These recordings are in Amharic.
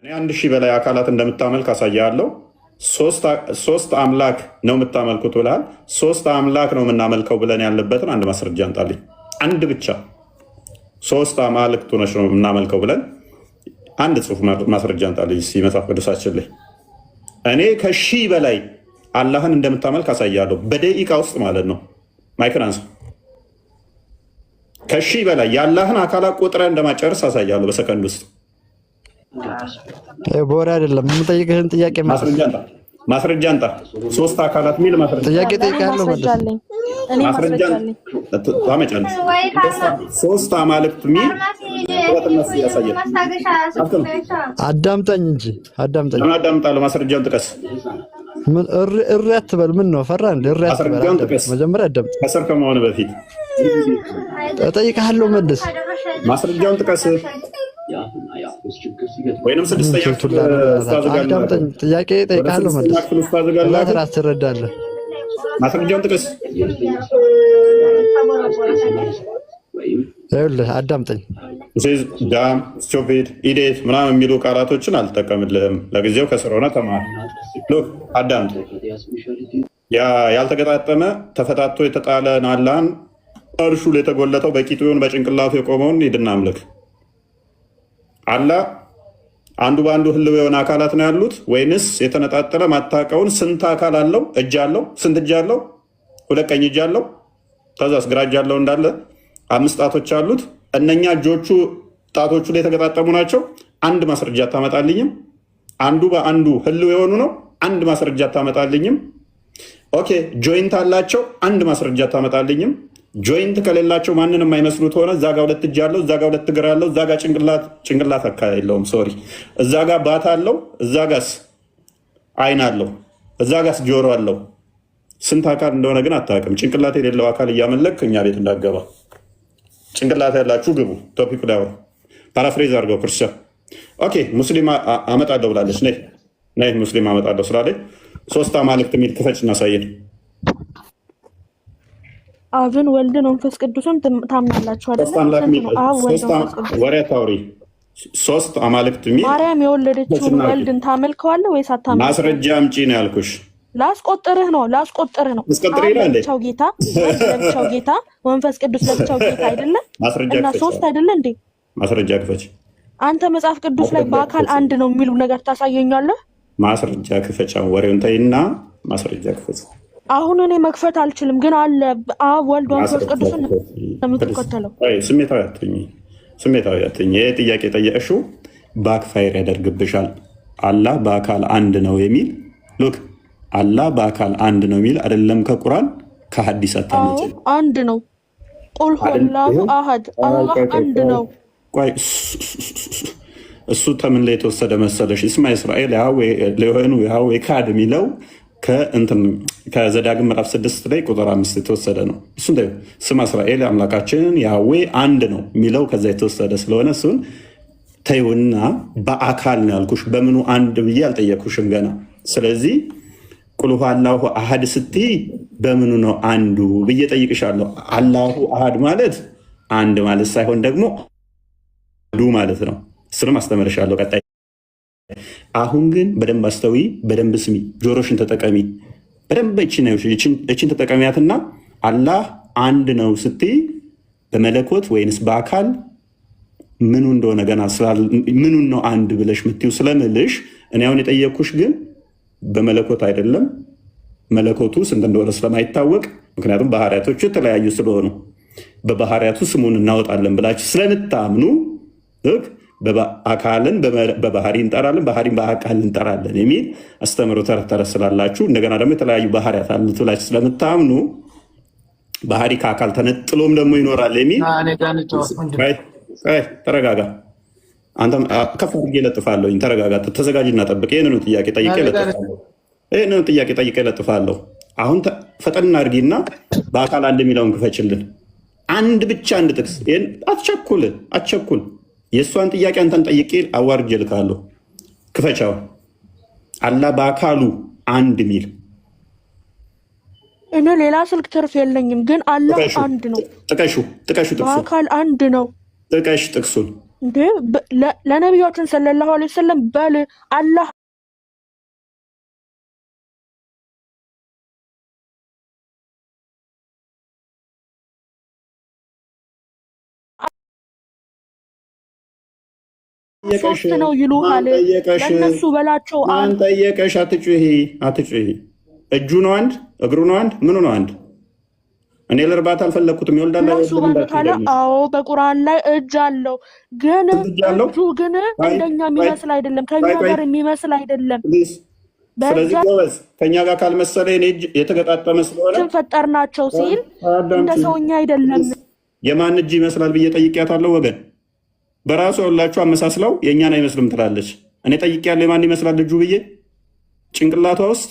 እኔ 1000 በላይ አካላት እንደምታመልክ አሳያለሁ። ሶስት አምላክ ነው የምታመልኩት ብለሃል። ሶስት አምላክ ነው የምናመልከው ብለን ያለበትን አንድ ማስረጃ አንጣልኝ። አንድ ብቻ ሶስት አማልክት ሆነች ነው የምናመልከው ብለን አንድ ጽሁፍ ማስረጃ አንጣልኝ መጽሐፍ ቅዱሳችን ላይ። እኔ ከ1000 በላይ አላህን እንደምታመልክ አሳያለሁ። በደቂቃ ውስጥ ማለት ነው። ማይክን አንሳ። ከ1000 በላይ የአላህን አካላት ቆጥረ እንደማጨርስ አሳያለሁ በሰከንድ ውስጥ። በወሬ አይደለም የምጠይቅህን ጥያቄ ማስረጃ አንጣ። ሶስት አካላት ሚል ጥያቄ ጠይቃለሁ። ማስረጃ ታመጫለህ። ሶስት አማልክት ሚል ወጥነስ ያሳያል። አዳምጠኝ እንጂ አዳምጠኝ። አዳምጣለሁ። ማስረጃውን ጥቀስ። ምን እሪ አትበል። ምን ነው ፈራ እንደ እሪ አትበል። መጀመሪያ አዳምጥ። ከስር ከመሆን በፊት እጠይቅሃለሁ። መልስ። ማስረጃውን ጥቀስ። ወይንም ስድስተኛ አዳምጠኝ። ጥያቄ እጠይቅሃለሁ። መልስ። ራስ ትረዳለህ። ማስረጃውን ጥቀስ። ይኸውልህ አዳምጠኝ። ዳም ስቶፒድ ኢዴት ምናምን የሚሉ ቃላቶችን አልጠቀምልህም ለጊዜው። ከስር ሆነ ተማር። አዳምጥ። ያልተገጣጠመ ተፈታቶ የተጣለን አላህን እርሹ የተጎለተው በቂጡን በጭንቅላቱ የቆመውን ሂድና አምልክ። አላህ አንዱ በአንዱ ህልው የሆነ አካላት ነው ያሉት ወይንስ የተነጣጠለ ማታቀውን ስንት አካል አለው? እጅ አለው? ስንት እጅ አለው? 2 ቀኝ እጅ አለው። ከዛስ ግራ እጅ አለው እንዳለ 5 ጣቶች አሉት። እነኛ እጆቹ ጣቶቹ ላይ የተገጣጠሙ ናቸው። አንድ ማስረጃ አታመጣልኝም። አንዱ በአንዱ ህልው የሆኑ ነው። አንድ ማስረጃ አታመጣልኝም። ኦኬ ጆይንት አላቸው። አንድ ማስረጃ አታመጣልኝም። ጆይንት ከሌላቸው ማንንም አይመስሉት ሆነ እዛ ጋ 2 እጅ አለው፣ እዛ ጋ 2 እግር አለው፣ እዛ ጋ ጭንቅላት አካል የለውም። ሶሪ እዛ ጋ ባት አለው፣ እዛ ጋስ አይን አለው፣ እዛ ጋስ ጆሮ አለው። ስንት አካል እንደሆነ ግን አታውቅም። ጭንቅላት የሌለው አካል እያመለክ እኛ ቤት እንዳገባ። ጭንቅላት ያላችሁ ግቡ። ቶፒክ ላይ ፓራፍሬዝ አድርገው ክርስቲያን። ኦኬ ሙስሊም አመጣለሁ ብላለች። ነይ ሙስሊም አመጣለሁ ስላለኝ 3 አማልክት የሚል ክፈች እናሳየን። አብን ወልድን መንፈስ ቅዱስን ታምናላችሁ አይደል? ወሬ ታውሪ። 3 አማልክት የሚል ማርያም የወለደችውን ወልድን ታመልከዋለህ ወይስ አታመልከው? ማስረጃ አምጪ ነው ያልኩሽ። ላስቆጥርህ ነው። ለብቻው ጌታ መንፈስ ቅዱስ ለብቻው ጌታ አይደለ? እና 3 አይደለ እንዴ? ማስረጃ ክፈች። አንተ መጽሐፍ ቅዱስ ላይ በአካል አንድ ነው የሚሉ ነገር ታሳየኛለህ? ማስረጃ ክፈች። ወሬውን ተይና ማስረጃ ክፈች። አሁን እኔ መክፈት አልችልም፣ ግን አለ አብ ወልድ መንፈስ ቅዱስን የምትከተለው። ስሜታዊ አትሁኝ። ይሄ ጥያቄ ጠየቅሽው ባክፋይር ያደርግብሻል። አላህ በአካል አንድ ነው የሚል ሉክ አላህ በአካል አንድ ነው የሚል አይደለም። ከቁርአን ከሐዲስ አታመጭ። አንድ ነው። ቁል ሁወላሁ አሐድ አላህ አንድ ነው። ቆይ እሱ ተምን ላይ የተወሰደ መሰለሽ? እስማ እስራኤል ለሆኑ ያዌ ካድ የሚለው ከዘዳግም ምዕራፍ 6 ላይ ቁጥር 5 የተወሰደ ነው። እሱን ስማ እስራኤል አምላካችንን ያዌ አንድ ነው የሚለው ከዛ የተወሰደ ስለሆነ እሱን ተይውና በአካል ነው ያልኩሽ። በምኑ አንድ ብዬ አልጠየኩሽም ገና። ስለዚህ ቁል ሁወላሁ አሐድ ስትይ በምኑ ነው አንዱ ብዬ ጠይቅሻለሁ። አላሁ አሐድ ማለት አንድ ማለት ሳይሆን ደግሞ አንዱ ማለት ነው። እሱንም አስተምርሻለሁ ቀጣይ። አሁን ግን በደንብ አስተዊ፣ በደንብ ስሚ፣ ጆሮሽን ተጠቀሚ። በደንብ እችን ተጠቀሚያትና አላህ አንድ ነው ስትይ በመለኮት ወይንስ በአካል ምኑ እንደሆነ ገና ምኑን ነው አንድ ብለሽ ምትዩ ስለምልሽ እኔ አሁን የጠየቅኩሽ ግን በመለኮት አይደለም። መለኮቱ ስንት እንደሆነ ስለማይታወቅ ምክንያቱም ባህሪያቶቹ የተለያዩ ስለሆኑ በባህሪያቱ ስሙን እናወጣለን ብላችሁ ስለምታምኑ አካልን በባህሪ እንጠራለን፣ ባህሪን በአካል እንጠራለን የሚል አስተምሮ ተረተረ ስላላችሁ እንደገና ደግሞ የተለያዩ ባህሪያት አሉት ብላችሁ ስለምታምኑ ባህሪ ከአካል ተነጥሎም ደግሞ ይኖራል የሚል ተረጋጋ። አንተ ከፍ አድርጌ እለጥፋለሁ። ተረጋጋ፣ ተዘጋጅና ጠብቅ። ይህንኑ ጥያቄ ጠይቄ እለጥፋለሁ። አሁን ፈጠን አድርጊና በአካል አንድ የሚለውን ክፈችልን። አንድ ብቻ አንድ ጥቅስ። ይህን አትቸኩል። የእሷን ጥያቄ አንተን ጠይቄ አዋርጄ እልካለሁ። ክፈቻው። አላህ በአካሉ አንድ ሚል እኔ ሌላ ስልክ ትርፍ የለኝም፣ ግን አላህ አንድ ነው። ጥቀሹ። በአካል አንድ ነው። ጥቀሽ ጥቅሱን እንዴ ለነቢያችን ሰለላሁ ዐለይሂ ወሰለም በል አላህ ሶስት ነው ይሉሃል። ለነሱ በላቸው። ማን ጠየቀሽ? አትጩሂ። እጁ ነው አንድ፣ እግሩ ነው አንድ፣ ምኑ ነው አንድ? እኔ ለእርባታ አልፈለግኩትም። ይወልዳል ካለ አዎ በቁርአን ላይ እጅ አለው፣ ግን እጁ ግን እንደኛ የሚመስል አይደለም፣ ከኛ ጋር የሚመስል አይደለም። ስለዚህ ጎበዝ ከኛ ጋር ካልመሰለ እኔ እጅ የተገጣጠመ ስለሆነ ፈጠርናቸው ሲል እንደ ሰውኛ አይደለም። የማን እጅ ይመስላል ብዬ ጠይቄያታለሁ ወገን። በራሱ ያላችሁ አመሳስለው የእኛን አይመስልም ትላለች። እኔ ጠይቄያለሁ የማን ይመስላል እጁ ብዬ። ጭንቅላቷ ውስጥ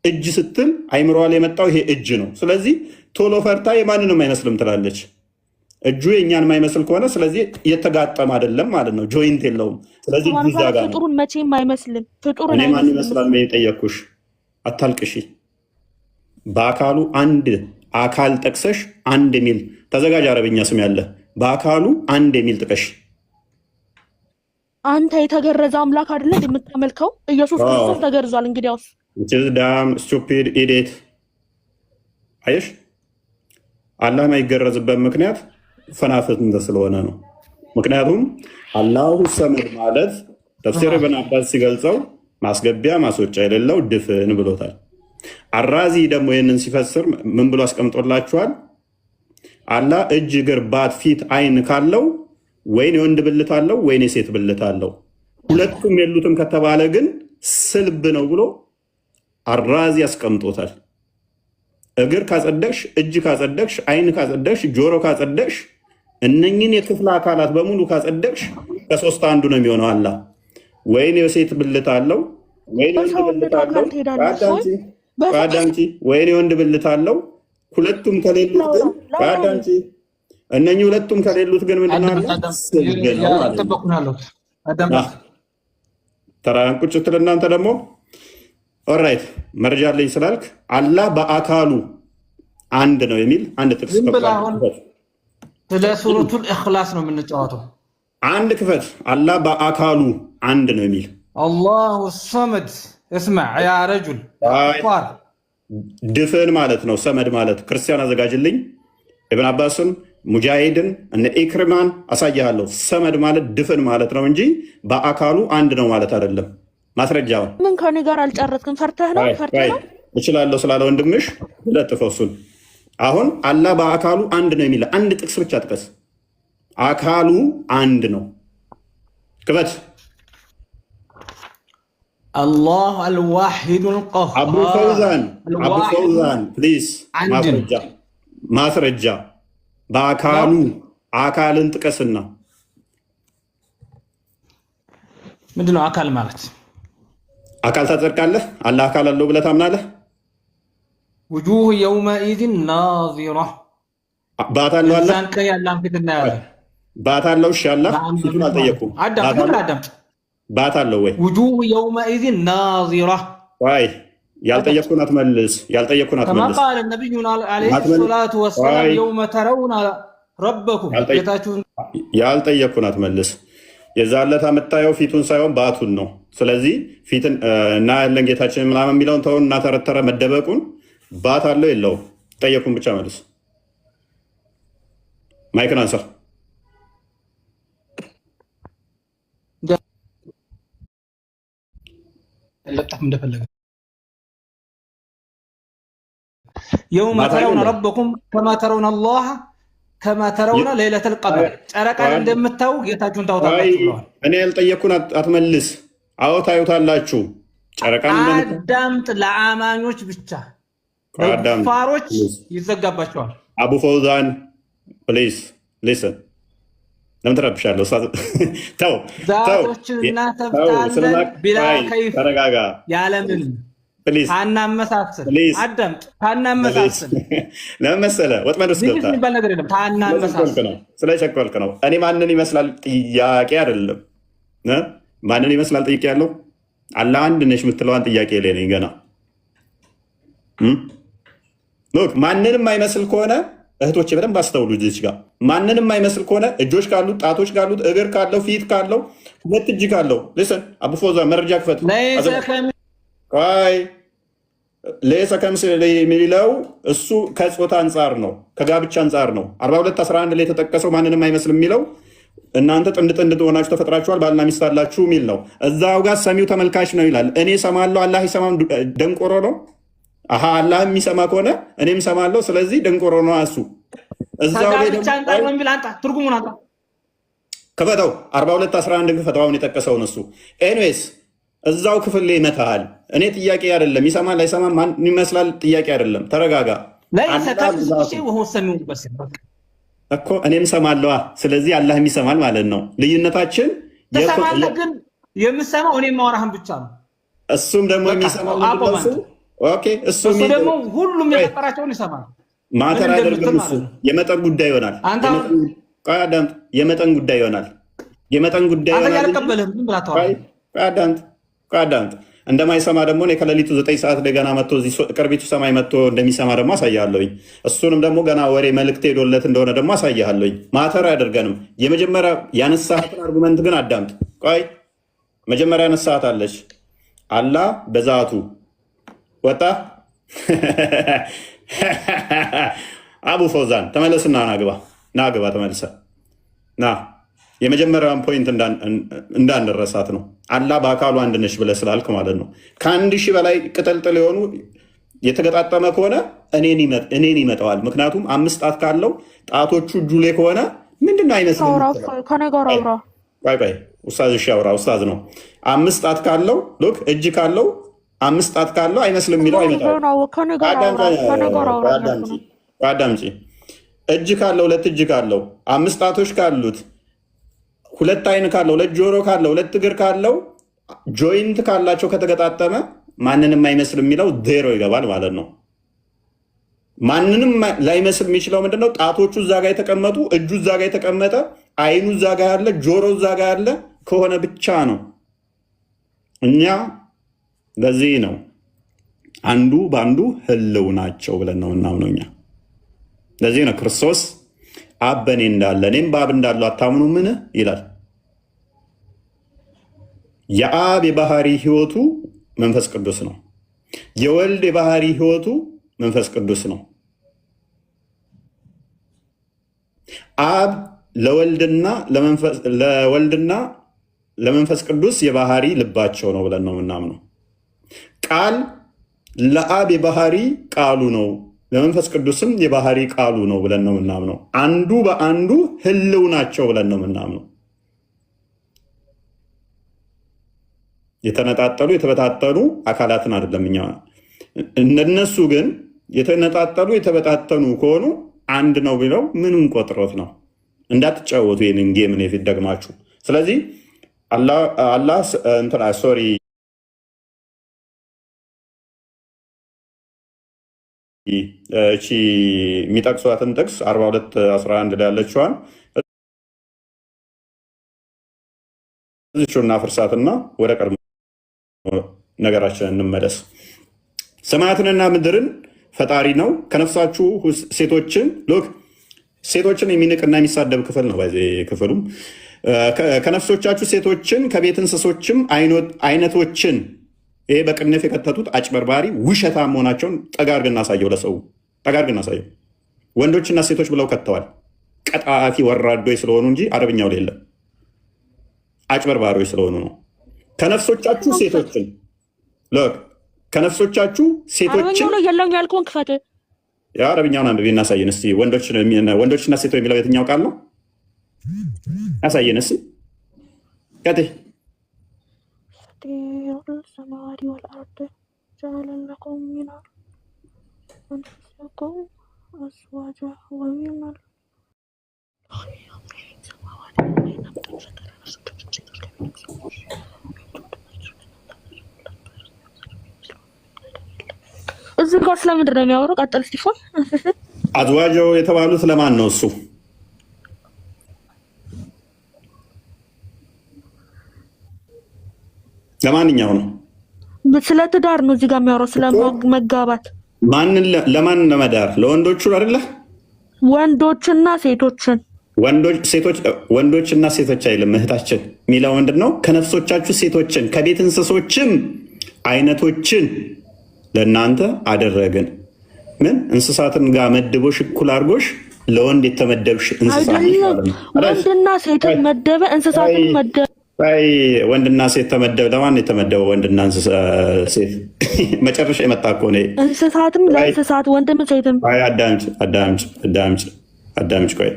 እጅ ስትል አይምሮዋ ላይ የመጣው ይሄ እጅ ነው። ስለዚህ ቶሎ ፈርታ የማንንም አይመስልም ትላለች። እጁ የእኛን የማይመስል ከሆነ ስለዚህ የተጋጠመ አይደለም ማለት ነው። ጆይንት የለውም። ስለዚህ እጁ እዛ ጋር ነው። ፍጡሩን መቼም አይመስልም። ፍጡሩን እኔ ማን ይመስላል ብዬ ጠየቅኩሽ። አታልቅሺ። በአካሉ አንድ አካል ጠቅሰሽ አንድ የሚል ተዘጋጅ። አረብኛ ስም ያለ በአካሉ አንድ የሚል ጥቀሽ። አንተ የተገረዘ አምላክ አይደለ የምታመልከው? ኢየሱስ ክርስቶስ ተገርዟል። እንግዲያውስ ዳም ስቱፒድ ኢዴት። አየሽ፣ አላህ ማይገረዝበት ምክንያት ፈናፍት ስለሆነ ነው። ምክንያቱም አላሁ ሰመድ ማለት ተፍሲር ኢብን አባስ ሲገልጸው ማስገቢያ ማስወጫ የሌለው ድፍን ብሎታል። አራዚ ደግሞ ይህንን ሲፈስር ምን ብሎ አስቀምጦላችኋል? አላህ እጅ፣ እግር፣ ባት፣ ፊት፣ አይን ካለው ወይን የወንድ ብልት አለው ወይን የሴት ብልት አለው። ሁለቱም የሉትም ከተባለ ግን ስልብ ነው ብሎ አራዚ ያስቀምጦታል። እግር ካጸደቅሽ፣ እጅ ካጸደቅሽ፣ አይን ካጸደቅሽ፣ ጆሮ ካጸደቅሽ፣ እነኝን የክፍለ አካላት በሙሉ ካጸደቅሽ ከሶስት አንዱ ነው የሚሆነው። አላህ ወይን የሴት ብልት አለው ወይን የወንድ ብልት አለው። አዳምጪ፣ ወይን የወንድ ብልት አለው። ሁለቱም ከሌሉት ግን አዳምጪ፣ እነኚህ ሁለቱም ከሌሉት ግን ምንድነው? ተራን ቁጭ ስትል እናንተ ደግሞ ኦራይት መረጃ አለኝ ስላልክ አላህ በአካሉ አንድ ነው የሚል አንድ ጥቅስ ስለ ሱረቱል ኢኽላስ ነው የምንጫወተው። አንድ ክፈት። አላህ በአካሉ አንድ ነው የሚል አላሁ ሰመድ። እስማዕ ያ ረጁል ድፍን ማለት ነው። ሰመድ ማለት ክርስቲያን አዘጋጅልኝ። ኢብን አባስን ሙጃሂድን እነ ኢክሪማን አሳያለሁ። ሰመድ ማለት ድፍን ማለት ነው እንጂ በአካሉ አንድ ነው ማለት አይደለም። ማስረጃውን ምን ከኔ ጋር አልጨረስክም? ፈርተህ ነው? እችላለሁ ስላለ ወንድምሽ ለጥፈው እሱን። አሁን አላህ በአካሉ አንድ ነው የሚል አንድ ጥቅስ ብቻ ጥቀስ። አካሉ አንድ ነው። ክበት። አላሁ አልዋሂዱል ቀሃር። አቡ ፈውዛን ፕሊዝ ማስረጃ በአካሉ አካልን ጥቀስና። ምንድነው አካል ማለት? አካል ታጸድቃለህ? አላህ አካል አለው ብለህ ታምናለህ? ውጁህ የውመኢዝን ናዚራ። ባት አለው አለ ባት አለው። እሺ አላህ ፊቱን አልጠየኩም። አዳምጥ። ባት አለው ወይ? ውጁህ የውመኢዝን ናዚራ። ወይ ያልጠየኩን አትመልስ። ከማ ቃለ ነቢዩ ዓለይሂ ሰላቱ ወሰላም የውመ ተረውነ ረበኩም። ያልጠየኩን አትመልስ። የዛን ዕለት የምታየው ፊቱን ሳይሆን ባቱን ነው። ስለዚህ ፊትን እና ያለን ጌታችን ምናምን የሚለውን ተውን እና ተረተረ መደበቁን። ባት አለው የለውም? ጠየቁን ብቻ መልስ። ማይክን አንሳ። እንደፈለገ የውመ ተረውነ ረበኩም ከማ ተረውነ አላህ ከማ ተረውነ ሌለተል ቀድር። ጨረቃን እንደምታዩ ጌታችሁን ታውታላችሁ ብለዋል። እኔ ያልጠየኩን አትመልስ። አዎ ታዩታላችሁ። ጨረቃን አዳምጥ። ለአማኞች ብቻ ለኩፋሮች ይዘጋባቸዋል። አቡ ፈውዛን ፕሊዝ ሊስን። ለምን ትረብሻለሁ? ተው ዛቶችንና ተፍታለን ቢላ ከይፍ ተረጋጋ። ያለምን ታናመሳስል አዳምጥ። ታናመሳስል ለምን መሰለህ? ወጥመድ ውስጥ ገብታ የሚባል ነገር የለም። ታናመሳስል ስለቸኮልክ ነው። እኔ ማንን ይመስላል ጥያቄ አይደለም። ማንን ይመስላል ጥያቄ ያለው አላህ አንድ ነሽ የምትለዋን ጥያቄ ላይ ነኝ ገና። ሎክ ማንንም አይመስል ከሆነ እህቶቼ በደንብ አስተውሉ። እዚች ጋር ማንንም አይመስል ከሆነ እጆች ካሉት፣ ጣቶች ካሉት፣ እግር ካለው፣ ፊት ካለው፣ ሁለት እጅ ካለው ልስን አቡፎዛ መረጃ ክፈት። ለይሰ ከምስለ የሚለው እሱ ከጾታ አንጻር ነው፣ ከጋብቻ አንጻር ነው። 42:11 ላይ የተጠቀሰው ማንንም አይመስል የሚለው እናንተ ጥንድ ጥንድ ሆናችሁ ተፈጥራችኋል ባልና ሚስት አላችሁ የሚል ነው። እዛው ጋር ሰሚው ተመልካች ነው ይላል። እኔ ሰማለሁ አላህ ይሰማም። ደንቆሮ ነው። አሀ አላህ የሚሰማ ከሆነ እኔም ሰማለሁ። ስለዚህ ደንቆሮ ነው እሱ። እዛው ላይ ትርጉሙን አጣ ክፈተው 42:11 ክፈተው የጠቀሰውን እሱ። ኤኒዌይስ እዛው ክፍል ላይ ይመታሃል። እኔ ጥያቄ አይደለም ይሰማል አይሰማም ማን ይመስላል ጥያቄ አይደለም። ተረጋጋ እኮ እኔም ሰማለሁ። ስለዚህ አላህ የሚሰማል ማለት ነው። ልዩነታችን ግን የምሰማው እኔ ማወራህን ብቻ ነው። እሱም ደግሞ የሚሰማው እሱ ደግሞ ሁሉም የፈጠራቸውን ይሰማል። ማተር አያደርግም። እሱ የመጠን ጉዳይ ይሆናል። የመጠን ጉዳይ ይሆናል። የመጠን ጉዳይ ይሆናል። እንደማይሰማ ደግሞ እኔ ከሌሊቱ 9 ሰዓት ላይ ገና መጥቶ እዚህ ቅርቢቱ ሰማይ መጥቶ እንደሚሰማ ደግሞ አሳያለሁኝ። እሱንም ደግሞ ገና ወሬ መልእክት ሄዶለት እንደሆነ ደግሞ አሳያለሁኝ። ማተር አያደርገንም። የመጀመሪያ ያነሳሃትን አርጉመንት ግን አዳምጥ። ቆይ መጀመሪያ ያነሳሃት አለች። አላህ በዛቱ ወጣ። አቡ ፈውዛን ተመለስና ናግባ ተመልሰ ና። የመጀመሪያውን ፖይንት እንዳንረሳት ነው። አላህ በአካሉ አንድ ነሽ ብለህ ስላልክ ማለት ነው። ከ1000 በላይ ቅጥልጥል የሆኑ የተገጣጠመ ከሆነ እኔን ይመጣዋል። ምክንያቱም 5 ጣት ካለው ጣቶቹ እጁ ላይ ከሆነ ምንድነው አይመስልም? ኡስታዝ ያውራ። ኡስታዝ ነው። 5 ጣት ካለው ሉክ እጅ ካለው 5 ጣት ካለው አይመስልም የሚለው አይመጣም። አዳምጪ። እጅ ካለው 2 እጅ ካለው 5 ጣቶች ካሉት 2 አይን ካለው 2 ጆሮ ካለው 2 እግር ካለው ጆይንት ካላቸው ከተገጣጠመ ማንንም አይመስል የሚለው ዜሮ ይገባል ማለት ነው። ማንንም ላይመስል የሚችለው ምንድነው? ጣቶቹ እዛ ጋር የተቀመጡ፣ እጁ እዛ ጋር የተቀመጠ፣ አይኑ እዛ ጋር ያለ፣ ጆሮ እዛ ጋር ያለ ከሆነ ብቻ ነው። እኛ ለዚህ ነው አንዱ በአንዱ ህልው ናቸው ብለን ነው እናምነው እኛ። ለዚህ ነው ክርስቶስ አብ በእኔ እንዳለ እኔም በአብ እንዳለው አታምኑ ምን ይላል? የአብ የባህሪ ህይወቱ መንፈስ ቅዱስ ነው። የወልድ የባህሪ ህይወቱ መንፈስ ቅዱስ ነው። አብ ለወልድና ለመንፈስ ቅዱስ የባህሪ ልባቸው ነው ብለን ነው የምናምነው። ቃል ለአብ የባህሪ ቃሉ ነው፣ ለመንፈስ ቅዱስም የባህሪ ቃሉ ነው ብለን ነው የምናምነው። አንዱ በአንዱ ህልው ናቸው ብለን ነው የምናምነው። የተነጣጠሉ የተበታተኑ አካላትን አይደለም እኛ። እነሱ ግን የተነጣጠሉ የተበታተኑ ከሆኑ አንድ ነው ብለው ምንም ቆጥሮት ነው። እንዳትጫወቱ ይህንን ጌምን የፊት ደግማችሁ። ስለዚህ አላህ ሶሪ እቺ የሚጠቅሷትን ጥቅስ 42:11 ላይ ያለችዋን እዚቹና ፍርሳትና ወደ ቀድሞ ነገራችን እንመለስ። ሰማያትንና ምድርን ፈጣሪ ነው። ከነፍሳችሁ ሴቶችን የሚንቅና የሚሳደብ ክፍል ነው። ክፍሉም ከነፍሶቻችሁ ሴቶችን ከቤት እንስሶችም አይነቶችን ይሄ በቅንፍ የከተቱት አጭበርባሪ ውሸታ መሆናቸውን ጠጋርግ እናሳየው። ለሰው ጠጋርግ እናሳየው። ወንዶችና ሴቶች ብለው ከተዋል። ቀጣፊ ወራዶች ስለሆኑ እንጂ አረብኛው ላይ የለም። አጭበርባሪዎች ስለሆኑ ነው። ከነፍሶቻችሁ ሴቶችን ከነፍሶቻችሁ ሴቶችን ያለውን ያልከውን ክፈት። አረብኛውን አንብቤ እናሳየን እስኪ። ወንዶችና ሴቶች የሚለው የትኛው ቃል ነው? ያሳየን እስኪ ከቴ السماوات والأرض جعل لكم من أنفسكم أزواجا ومن እዚህ ጋር ስለምንድን ነው የሚያወራው? ቀጥል እስቲፎን። አዝዋጀው የተባሉት ለማን ነው? እሱ ለማንኛው ነው? ስለ ትዳር ነው እዚህ ጋር የሚያወራው፣ ስለ መጋባት። ለማን ለመዳር? ለወንዶቹ አይደለ? ወንዶችና ሴቶችን ወንዶችና ሴቶች አይልም እህታችን የሚለው ምንድን ነው? ከነፍሶቻችሁ ሴቶችን ከቤት እንስሶችም አይነቶችን ለእናንተ አደረግን። ምን እንስሳትን ጋር መድቦ ሽኩል አድርጎሽ ለወንድ የተመደብሽ እንስሳ ወንድና ሴትን መደበ፣ እንስሳትን መደበ። ወንድና ሴት ተመደበ። ለማን የተመደበው ወንድና ሴት? መጨረሻ የመጣ እኮ ነው። እንስሳትም ለእንስሳት ወንድም ሴትም። አዳምጭ ቆይ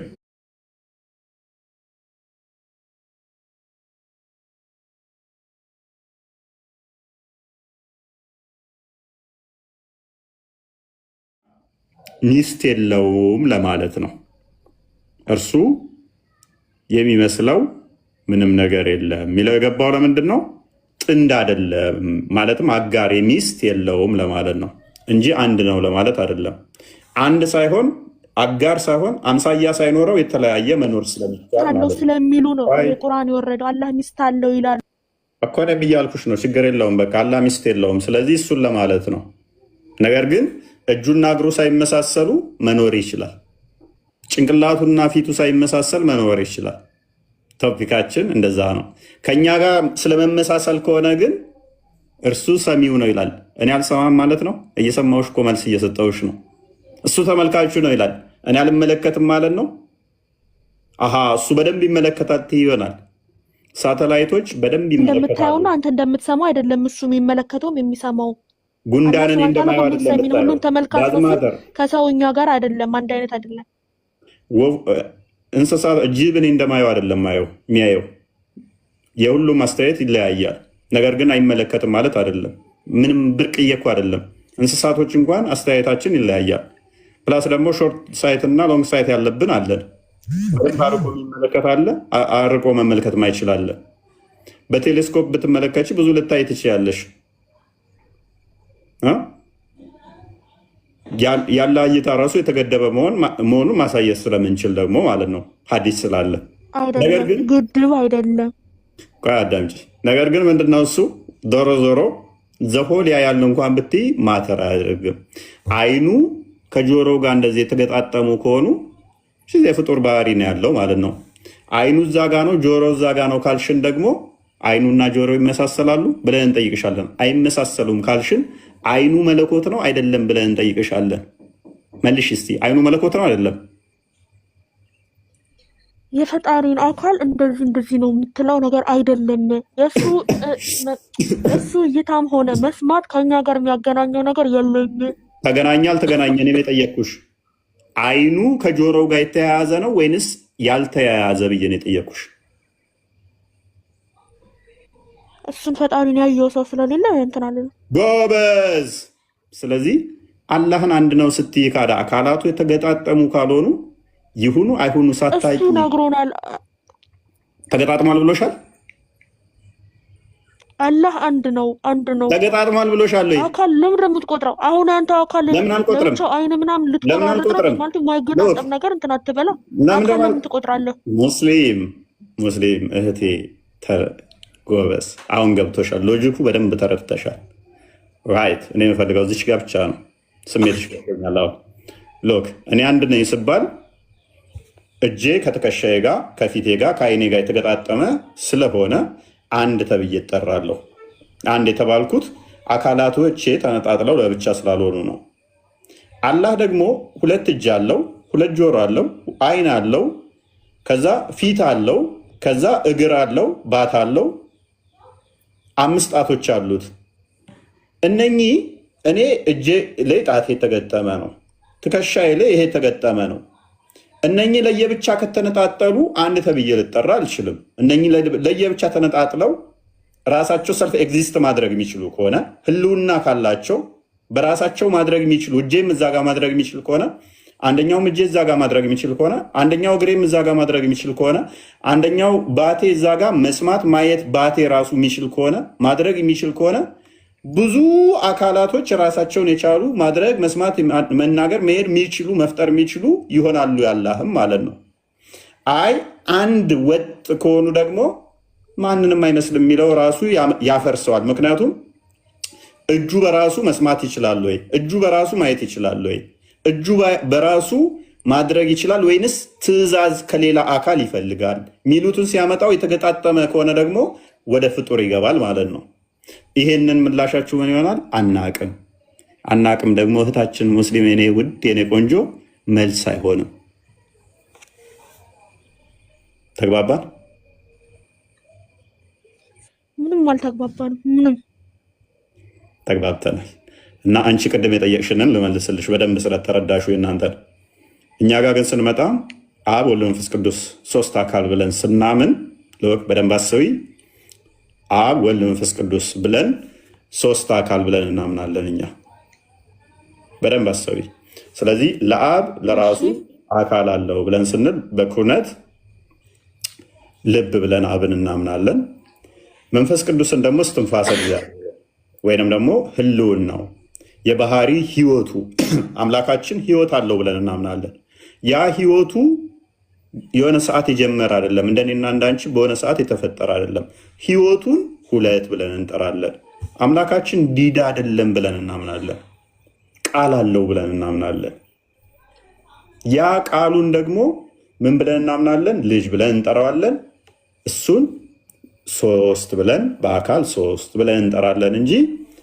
ሚስት የለውም ለማለት ነው። እርሱ የሚመስለው ምንም ነገር የለም የሚለው የገባው ለምንድን ነው? ጥንድ አይደለም ማለትም አጋር ሚስት የለውም ለማለት ነው እንጂ አንድ ነው ለማለት አይደለም። አንድ ሳይሆን አጋር ሳይሆን አምሳያ ሳይኖረው የተለያየ መኖር ስለሚቻል ስለሚሉ ነው ቁርአን የወረደው። አላህ ሚስት አለው ይላል እኮ ነው እያልኩሽ ነው። ችግር የለውም በቃ አላህ ሚስት የለውም። ስለዚህ እሱን ለማለት ነው። ነገር ግን እጁና እግሩ ሳይመሳሰሉ መኖር ይችላል። ጭንቅላቱና ፊቱ ሳይመሳሰል መኖር ይችላል። ቶፒካችን እንደዛ ነው። ከኛ ጋር ስለመመሳሰል ከሆነ ግን እርሱ ሰሚው ነው ይላል። እኔ አልሰማም ማለት ነው። እየሰማሁሽ እኮ መልስ እየሰጠሁሽ ነው። እሱ ተመልካቹ ነው ይላል። እኔ አልመለከትም ማለት ነው። አሃ እሱ በደንብ ይመለከታል ይሆናል። ሳተላይቶች በደንብ ይመለከታሉ። እንደምታየውና አንተ እንደምትሰማው አይደለም እሱ የሚመለከተው የሚሰማው። ጉንዳንን እንደማየው አይደለም። ተመልካቹ ከሰውኛ ጋር አይደለም፣ አንድ አይነት አይደለም። እንስሳት ጅብን እንደማየው አይደለም የሚያየው። የሁሉም አስተያየት ይለያያል። ነገር ግን አይመለከትም ማለት አይደለም። ምንም ብርቅዬ እኮ አይደለም። እንስሳቶች እንኳን አስተያየታችን ይለያያል። ፕላስ ደግሞ ሾርት ሳይት እና ሎንግ ሳይት ያለብን አለን። አርቆ የሚመለከት አለ፣ አርቆ መመልከት ማይችል አለ። በቴሌስኮፕ ብትመለከች ብዙ ልታይ ትችያለሽ። ያለ እይታ ራሱ የተገደበ መሆኑን ማሳየት ስለምንችል ደግሞ ማለት ነው ሀዲስ ስላለ። ነገር ግን ግድብ አይደለም። ቆይ አዳምጪ። ነገር ግን ምንድነው እሱ ዞሮ ዞሮ ዘሆል ያያል እንኳን ብትይ ማተር አያደርግም። አይኑ ከጆሮ ጋር እንደዚህ የተገጣጠሙ ከሆኑ የፍጡር ባህሪ ነው ያለው ማለት ነው። አይኑ እዛ ጋ ነው፣ ጆሮ እዛ ጋ ነው ካልሽን ደግሞ አይኑና ጆሮ ይመሳሰላሉ ብለን እንጠይቅሻለን። አይመሳሰሉም ካልሽን አይኑ መለኮት ነው አይደለም ብለን እንጠይቅሻለን። መልሽ እስቲ። አይኑ መለኮት ነው አይደለም? የፈጣሪን አካል እንደዚህ ነው የምትለው ነገር አይደለም። የእሱ እይታም ሆነ መስማት ከኛ ጋር የሚያገናኘው ነገር የለም። ተገናኘ አልተገናኘ እኔም የጠየቅኩሽ አይኑ ከጆሮው ጋር የተያያዘ ነው ወይንስ ያልተያያዘ ብዬ ነው የጠየቅኩሽ። እሱን ፈጣሪን ያየው ሰው ስለሌለ እንትናለ ጎበዝ። ስለዚህ አላህን አንድ ነው ስትይ ካዳ አካላቱ የተገጣጠሙ ካልሆኑ ይሁኑ አይሁኑ ሳታይ እሱ ነግሮናል። ተገጣጥሟል ብሎሻል። አላህ አንድ ነው ተገጣጥሟል ብሎሻል። አካል ለምን የምትቆጥረው? አሁን አንተ አካል ለምን አንቆጥርም? አይን ምናምን ልትቆጥረው ማለት የማይገጣጠም ነገር እንትን አትበላ። አካል ለምን ትቆጥራለህ? ሙስሊም እህቴ ጎበዝ፣ አሁን ገብቶሻል። ሎጂኩ በደንብ ተረድተሻል። ራይት። እኔ የምፈልገው እዚች ጋር ብቻ ነው። ስሜትሽ ገብቶኛል። አሁን ሎክ እኔ አንድ ነኝ ስባል እጄ ከትከሻዬ ጋር ከፊቴ ጋር ከአይኔ ጋር የተገጣጠመ ስለሆነ አንድ ተብዬ እጠራለሁ። አንድ የተባልኩት አካላቶቼ ተነጣጥለው ለብቻ ስላልሆኑ ነው። አላህ ደግሞ ሁለት እጅ አለው፣ ሁለት ጆሮ አለው፣ አይን አለው፣ ከዛ ፊት አለው፣ ከዛ እግር አለው፣ ባት አለው፣ 5 ጣቶች አሉት። እነኚህ እኔ እጄ ላይ ጣት የተገጠመ ነው፣ ትከሻዬ ላይ ይሄ የተገጠመ ነው። እነኚህ ለየብቻ ከተነጣጠሉ አንድ ተብዬ ልጠራ አልችልም። እነኚህ ለየብቻ ተነጣጥለው ራሳቸው ሰልፍ ኤግዚስት ማድረግ የሚችሉ ከሆነ ህልውና ካላቸው በራሳቸው ማድረግ የሚችሉ እጄም እዛ ጋር ማድረግ የሚችል ከሆነ አንደኛውም እጄ እዛ ጋር ማድረግ የሚችል ከሆነ አንደኛው እግሬም እዛ ጋር ማድረግ የሚችል ከሆነ አንደኛው ባቴ እዛ ጋር መስማት ማየት ባቴ ራሱ የሚችል ከሆነ ማድረግ የሚችል ከሆነ ብዙ አካላቶች ራሳቸውን የቻሉ ማድረግ መስማት መናገር መሄድ የሚችሉ መፍጠር የሚችሉ ይሆናሉ ያላህም ማለት ነው። አይ አንድ ወጥ ከሆኑ ደግሞ ማንንም አይመስልም የሚለው ራሱ ያፈርሰዋል። ምክንያቱም እጁ በራሱ መስማት ይችላል ወይ? እጁ በራሱ ማየት ይችላል ወይ? እጁ በራሱ ማድረግ ይችላል ወይንስ ትእዛዝ ከሌላ አካል ይፈልጋል? ሚሉትን ሲያመጣው የተገጣጠመ ከሆነ ደግሞ ወደ ፍጡር ይገባል ማለት ነው። ይሄንን ምላሻችሁ ምን ይሆናል? አናቅም። አናቅም ደግሞ እህታችን ሙስሊም፣ የኔ ውድ የኔ ቆንጆ መልስ አይሆንም። ተግባባን? ምንም አልተግባባንም። ምንም ተግባብተናል። እና አንቺ ቅድም የጠየቅሽንን ልመልስልሽ በደንብ ስለተረዳሹ እናንተን። እኛ ጋር ግን ስንመጣ አብ ወልድ መንፈስ ቅዱስ ሶስት አካል ብለን ስናምን ልወቅ፣ በደንብ አስቢ። አብ ወልድ መንፈስ ቅዱስ ብለን ሶስት አካል ብለን እናምናለን እኛ። በደንብ አስቢ። ስለዚህ ለአብ ለራሱ አካል አለው ብለን ስንል በኩነት ልብ ብለን አብን እናምናለን። መንፈስ ቅዱስን ደግሞ እስትንፋሰ እግዚአብሔር ወይንም ደግሞ ህልውናው የባህሪ ህይወቱ አምላካችን ህይወት አለው ብለን እናምናለን። ያ ህይወቱ የሆነ ሰዓት የጀመረ አይደለም፣ እንደኔና እንዳንቺ በሆነ ሰዓት የተፈጠረ አይደለም። ህይወቱን ሁለት ብለን እንጠራለን። አምላካችን ዲዳ አይደለም ብለን እናምናለን። ቃል አለው ብለን እናምናለን። ያ ቃሉን ደግሞ ምን ብለን እናምናለን? ልጅ ብለን እንጠራዋለን። እሱን ሶስት ብለን በአካል ሶስት ብለን እንጠራለን እንጂ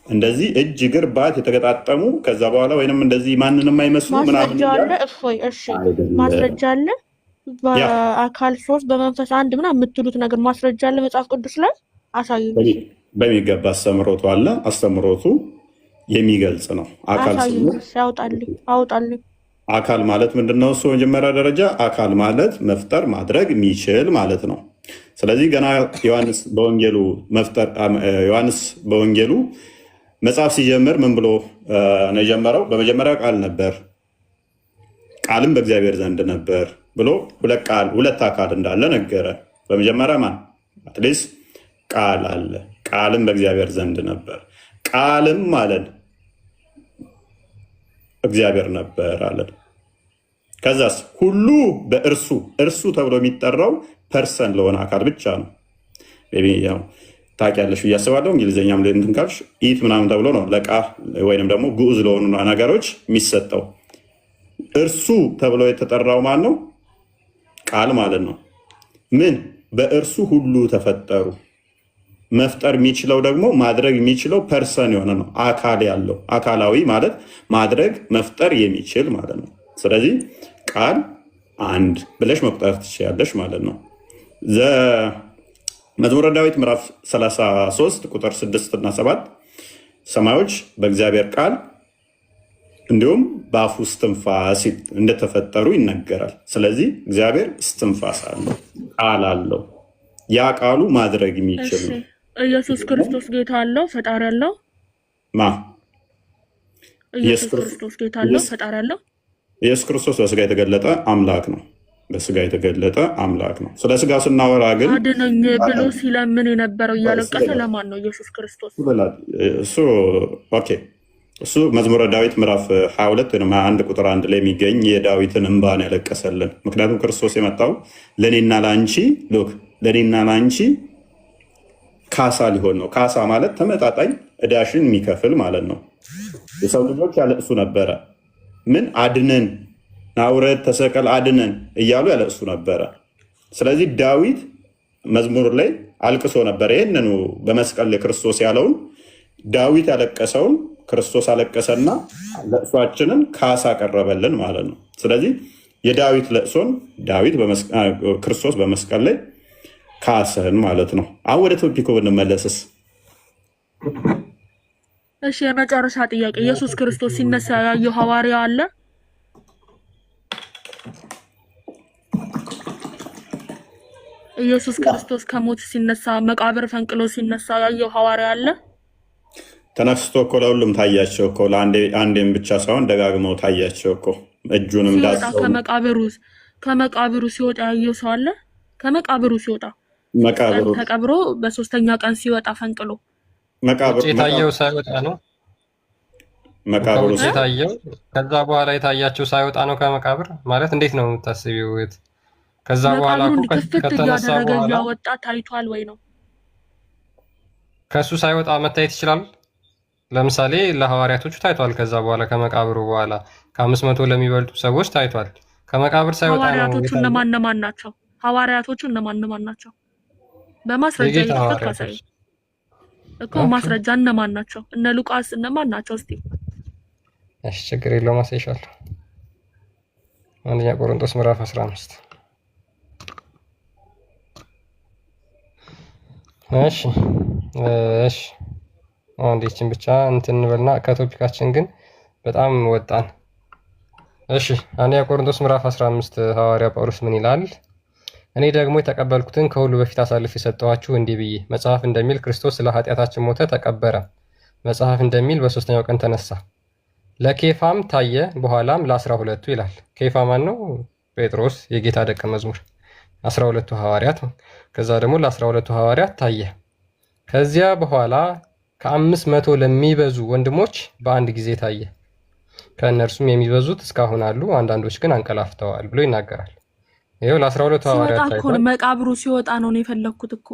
እንደዚህ እጅ እግር ባት የተገጣጠሙ ከዛ በኋላ ወይንም እንደዚህ ማንንም አይመስሉ ምናምን ማስረጃ አለ። በአካል ሶስት በመንፈስ አንድ ምናምን የምትሉት ነገር ማስረጃ አለ መጽሐፍ ቅዱስ ላይ አሳዩ። በሚገባ አስተምሮቱ አለ። አስተምሮቱ የሚገልጽ ነው። አካል አውጣልኝ። አካል ማለት ምንድነው? እሱ መጀመሪያ ደረጃ አካል ማለት መፍጠር ማድረግ የሚችል ማለት ነው። ስለዚህ ገና ዮሐንስ በወንጌሉ መጽሐፍ ሲጀምር ምን ብሎ ነው የጀመረው? በመጀመሪያ ቃል ነበር፣ ቃልም በእግዚአብሔር ዘንድ ነበር ብሎ ሁለት አካል እንዳለ ነገረ። በመጀመሪያ ማን? አትሊስት ቃል አለ፣ ቃልም በእግዚአብሔር ዘንድ ነበር። ቃልም ማለት እግዚአብሔር ነበር አለን። ከዛስ ሁሉ በእርሱ እርሱ ተብሎ የሚጠራው ፐርሰን ለሆነ አካል ብቻ ነው። ያው ታውቂያለሽ ብዬ አስባለሁ። እንግሊዝኛም ላይ እንትን ካልሽ ኢት ምናምን ተብሎ ነው ለቃ ወይንም ደግሞ ግዑዝ ለሆኑ ነገሮች የሚሰጠው። እርሱ ተብሎ የተጠራው ማን ነው? ቃል ማለት ነው። ምን? በእርሱ ሁሉ ተፈጠሩ። መፍጠር የሚችለው ደግሞ ማድረግ የሚችለው ፐርሰን የሆነ ነው፣ አካል ያለው። አካላዊ ማለት ማድረግ መፍጠር የሚችል ማለት ነው። ስለዚህ ቃል አንድ ብለሽ መቁጠር ትችያለሽ ማለት ነው። መዝሙረ ዳዊት ምዕራፍ 33 ቁጥር 6 እና 7 ሰማዮች በእግዚአብሔር ቃል እንዲሁም በአፉ እስትንፋስ እንደተፈጠሩ ይነገራል። ስለዚህ እግዚአብሔር እስትንፋስ አለው፣ ቃል አለው። ያ ቃሉ ማድረግ የሚችል ነው። ኢየሱስ ክርስቶስ ጌታ አለው፣ ፈጣሪ አለው። ኢየሱስ ክርስቶስ ጌታ አለው፣ ፈጣሪ አለው። ኢየሱስ ክርስቶስ በስጋ የተገለጠ አምላክ ነው። በስጋ የተገለጠ አምላክ ነው። ስለ ስጋ ስናወራ ግን አድነኝ ብሎ ሲለምን የነበረው እያለቀሰ ለማን ነው? ኢየሱስ ክርስቶስ። እሱ መዝሙረ ዳዊት ምዕራፍ 22 ወይም 21 ቁጥር 1 ላይ የሚገኝ የዳዊትን እንባን ያለቀሰልን። ምክንያቱም ክርስቶስ የመጣው ለእኔና ለአንቺ ካሳ ሊሆን ነው። ካሳ ማለት ተመጣጣኝ ዕዳሽን የሚከፍል ማለት ነው። የሰው ልጆች ያለቅሱ ነበረ። ምን? አድነን፣ ናውረድ፣ ተሰቀል፣ አድነን እያሉ ያለቅሱ ነበረ። ስለዚህ ዳዊት መዝሙር ላይ አልቅሶ ነበረ። ይህንኑ በመስቀል ላይ ክርስቶስ ያለውን ዳዊት ያለቀሰውን ክርስቶስ አለቀሰና ለቅሷችንን ካሳ ቀረበልን ማለት ነው። ስለዚህ የዳዊት ለቅሶን ክርስቶስ በመስቀል ላይ ካሰን ማለት ነው። አሁን ወደ ቶፒኮ ብንመለስስ? እሺ፣ የመጨረሻ ጥያቄ፣ ኢየሱስ ክርስቶስ ሲነሳ ያየው ሐዋርያ አለ? ኢየሱስ ክርስቶስ ከሞት ሲነሳ መቃብር ፈንቅሎ ሲነሳ ያየው ሐዋርያ አለ? ተነስቶ እኮ ለሁሉም ታያቸው እኮ፣ አንዴም ብቻ ሳይሆን ደጋግመው ታያቸው እኮ። እጁንም ከመቃብሩ ሲወጣ ያየው ሰው አለ? ከመቃብሩ ሲወጣ ተቀብሮ በሶስተኛ ቀን ሲወጣ ፈንቅሎ የታየው ሳይወጣ ነው። መቃብሩ የታየው ከዛ በኋላ የታያቸው ሳይወጣ ነው ከመቃብር ማለት እንዴት ነው የምታስቢው? ከዛ በኋላ ከተነሳ በኋላ ያወጣ ታይቷል ወይ ነው? ከሱ ሳይወጣ መታየት ይችላል። ለምሳሌ ለሐዋርያቶቹ ታይቷል። ከዛ በኋላ ከመቃብሩ በኋላ ከ500 ለሚበልጡ ሰዎች ታይቷል። ከመቃብር ሳይወጣ ነው። ሐዋርያቶቹ እነማን ናቸው? ሐዋርያቶቹ እነማን ናቸው? በማስረጃ ይተፈት ካሳይ እኮ ማስረጃ እነማን ናቸው? እነ ሉቃስ እነማን ናቸው? እስቲ እሺ ችግር የለውም አሳይሻለሁ። አንደኛ ቆሮንቶስ ምዕራፍ 15 እሺ እሺ አንዴችን ብቻ እንትን እንበልና ከቶፒካችን ግን በጣም ወጣን። እሺ አንደኛ ቆሮንቶስ ምዕራፍ 15 ሐዋርያ ጳውሎስ ምን ይላል? እኔ ደግሞ የተቀበልኩትን ከሁሉ በፊት አሳልፍ የሰጠኋችሁ እንዲህ ብዬ፣ መጽሐፍ እንደሚል ክርስቶስ ስለ ኃጢአታችን ሞተ፣ ተቀበረ፣ መጽሐፍ እንደሚል በሶስተኛው ቀን ተነሳ፣ ለኬፋም ታየ፣ በኋላም ለ12 ይላል። ኬፋ ማን ነው? ጴጥሮስ የጌታ ደቀ መዝሙር፣ 12ቱ ሐዋርያት። ከዛ ደግሞ ለ12ቱ ሐዋርያት ታየ። ከዚያ በኋላ ከ500 ለሚበዙ ወንድሞች በአንድ ጊዜ ታየ። ከእነርሱም የሚበዙት እስካሁን አሉ፣ አንዳንዶች ግን አንቀላፍተዋል ብሎ ይናገራል። ይሄው ለ12 ሐዋርያት ታይቷል። መቃብሩ ሲወጣ ነው የፈለኩት እኮ።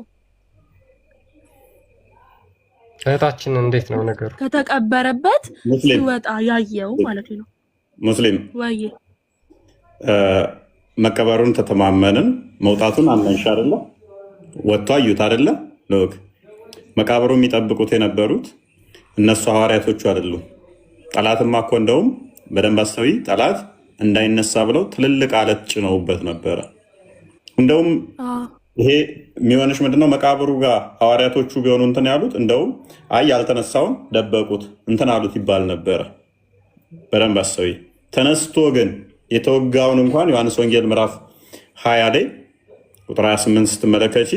እህታችን እንዴት ነው ነገሩ? ከተቀበረበት ሲወጣ ያየው ማለት ነው። ሙስሊም ወይ መቀበሩን ተተማመንን፣ መውጣቱን አመንሽ አይደለ? ወጥቶ አዩት አይደለ? ሎክ መቃብሩ የሚጠብቁት የነበሩት እነሱ ሐዋርያቶቹ አይደሉም። ጠላትማ እኮ እንደውም በደንብ አስተውይ፣ ጠላት እንዳይነሳ ብለው ትልልቅ አለት ጭነውበት ነበረ። እንደውም ይሄ የሚሆንሽ ምንድነው? መቃብሩ ጋር ሐዋርያቶቹ ቢሆኑ እንትን ያሉት እንደውም አይ ያልተነሳውን ደበቁት እንትን አሉት ይባል ነበረ። በደንብ አስተውይ። ተነስቶ ግን የተወጋውን እንኳን ዮሐንስ ወንጌል ምዕራፍ 20 ላይ ቁጥር 28 ስትመለከቺ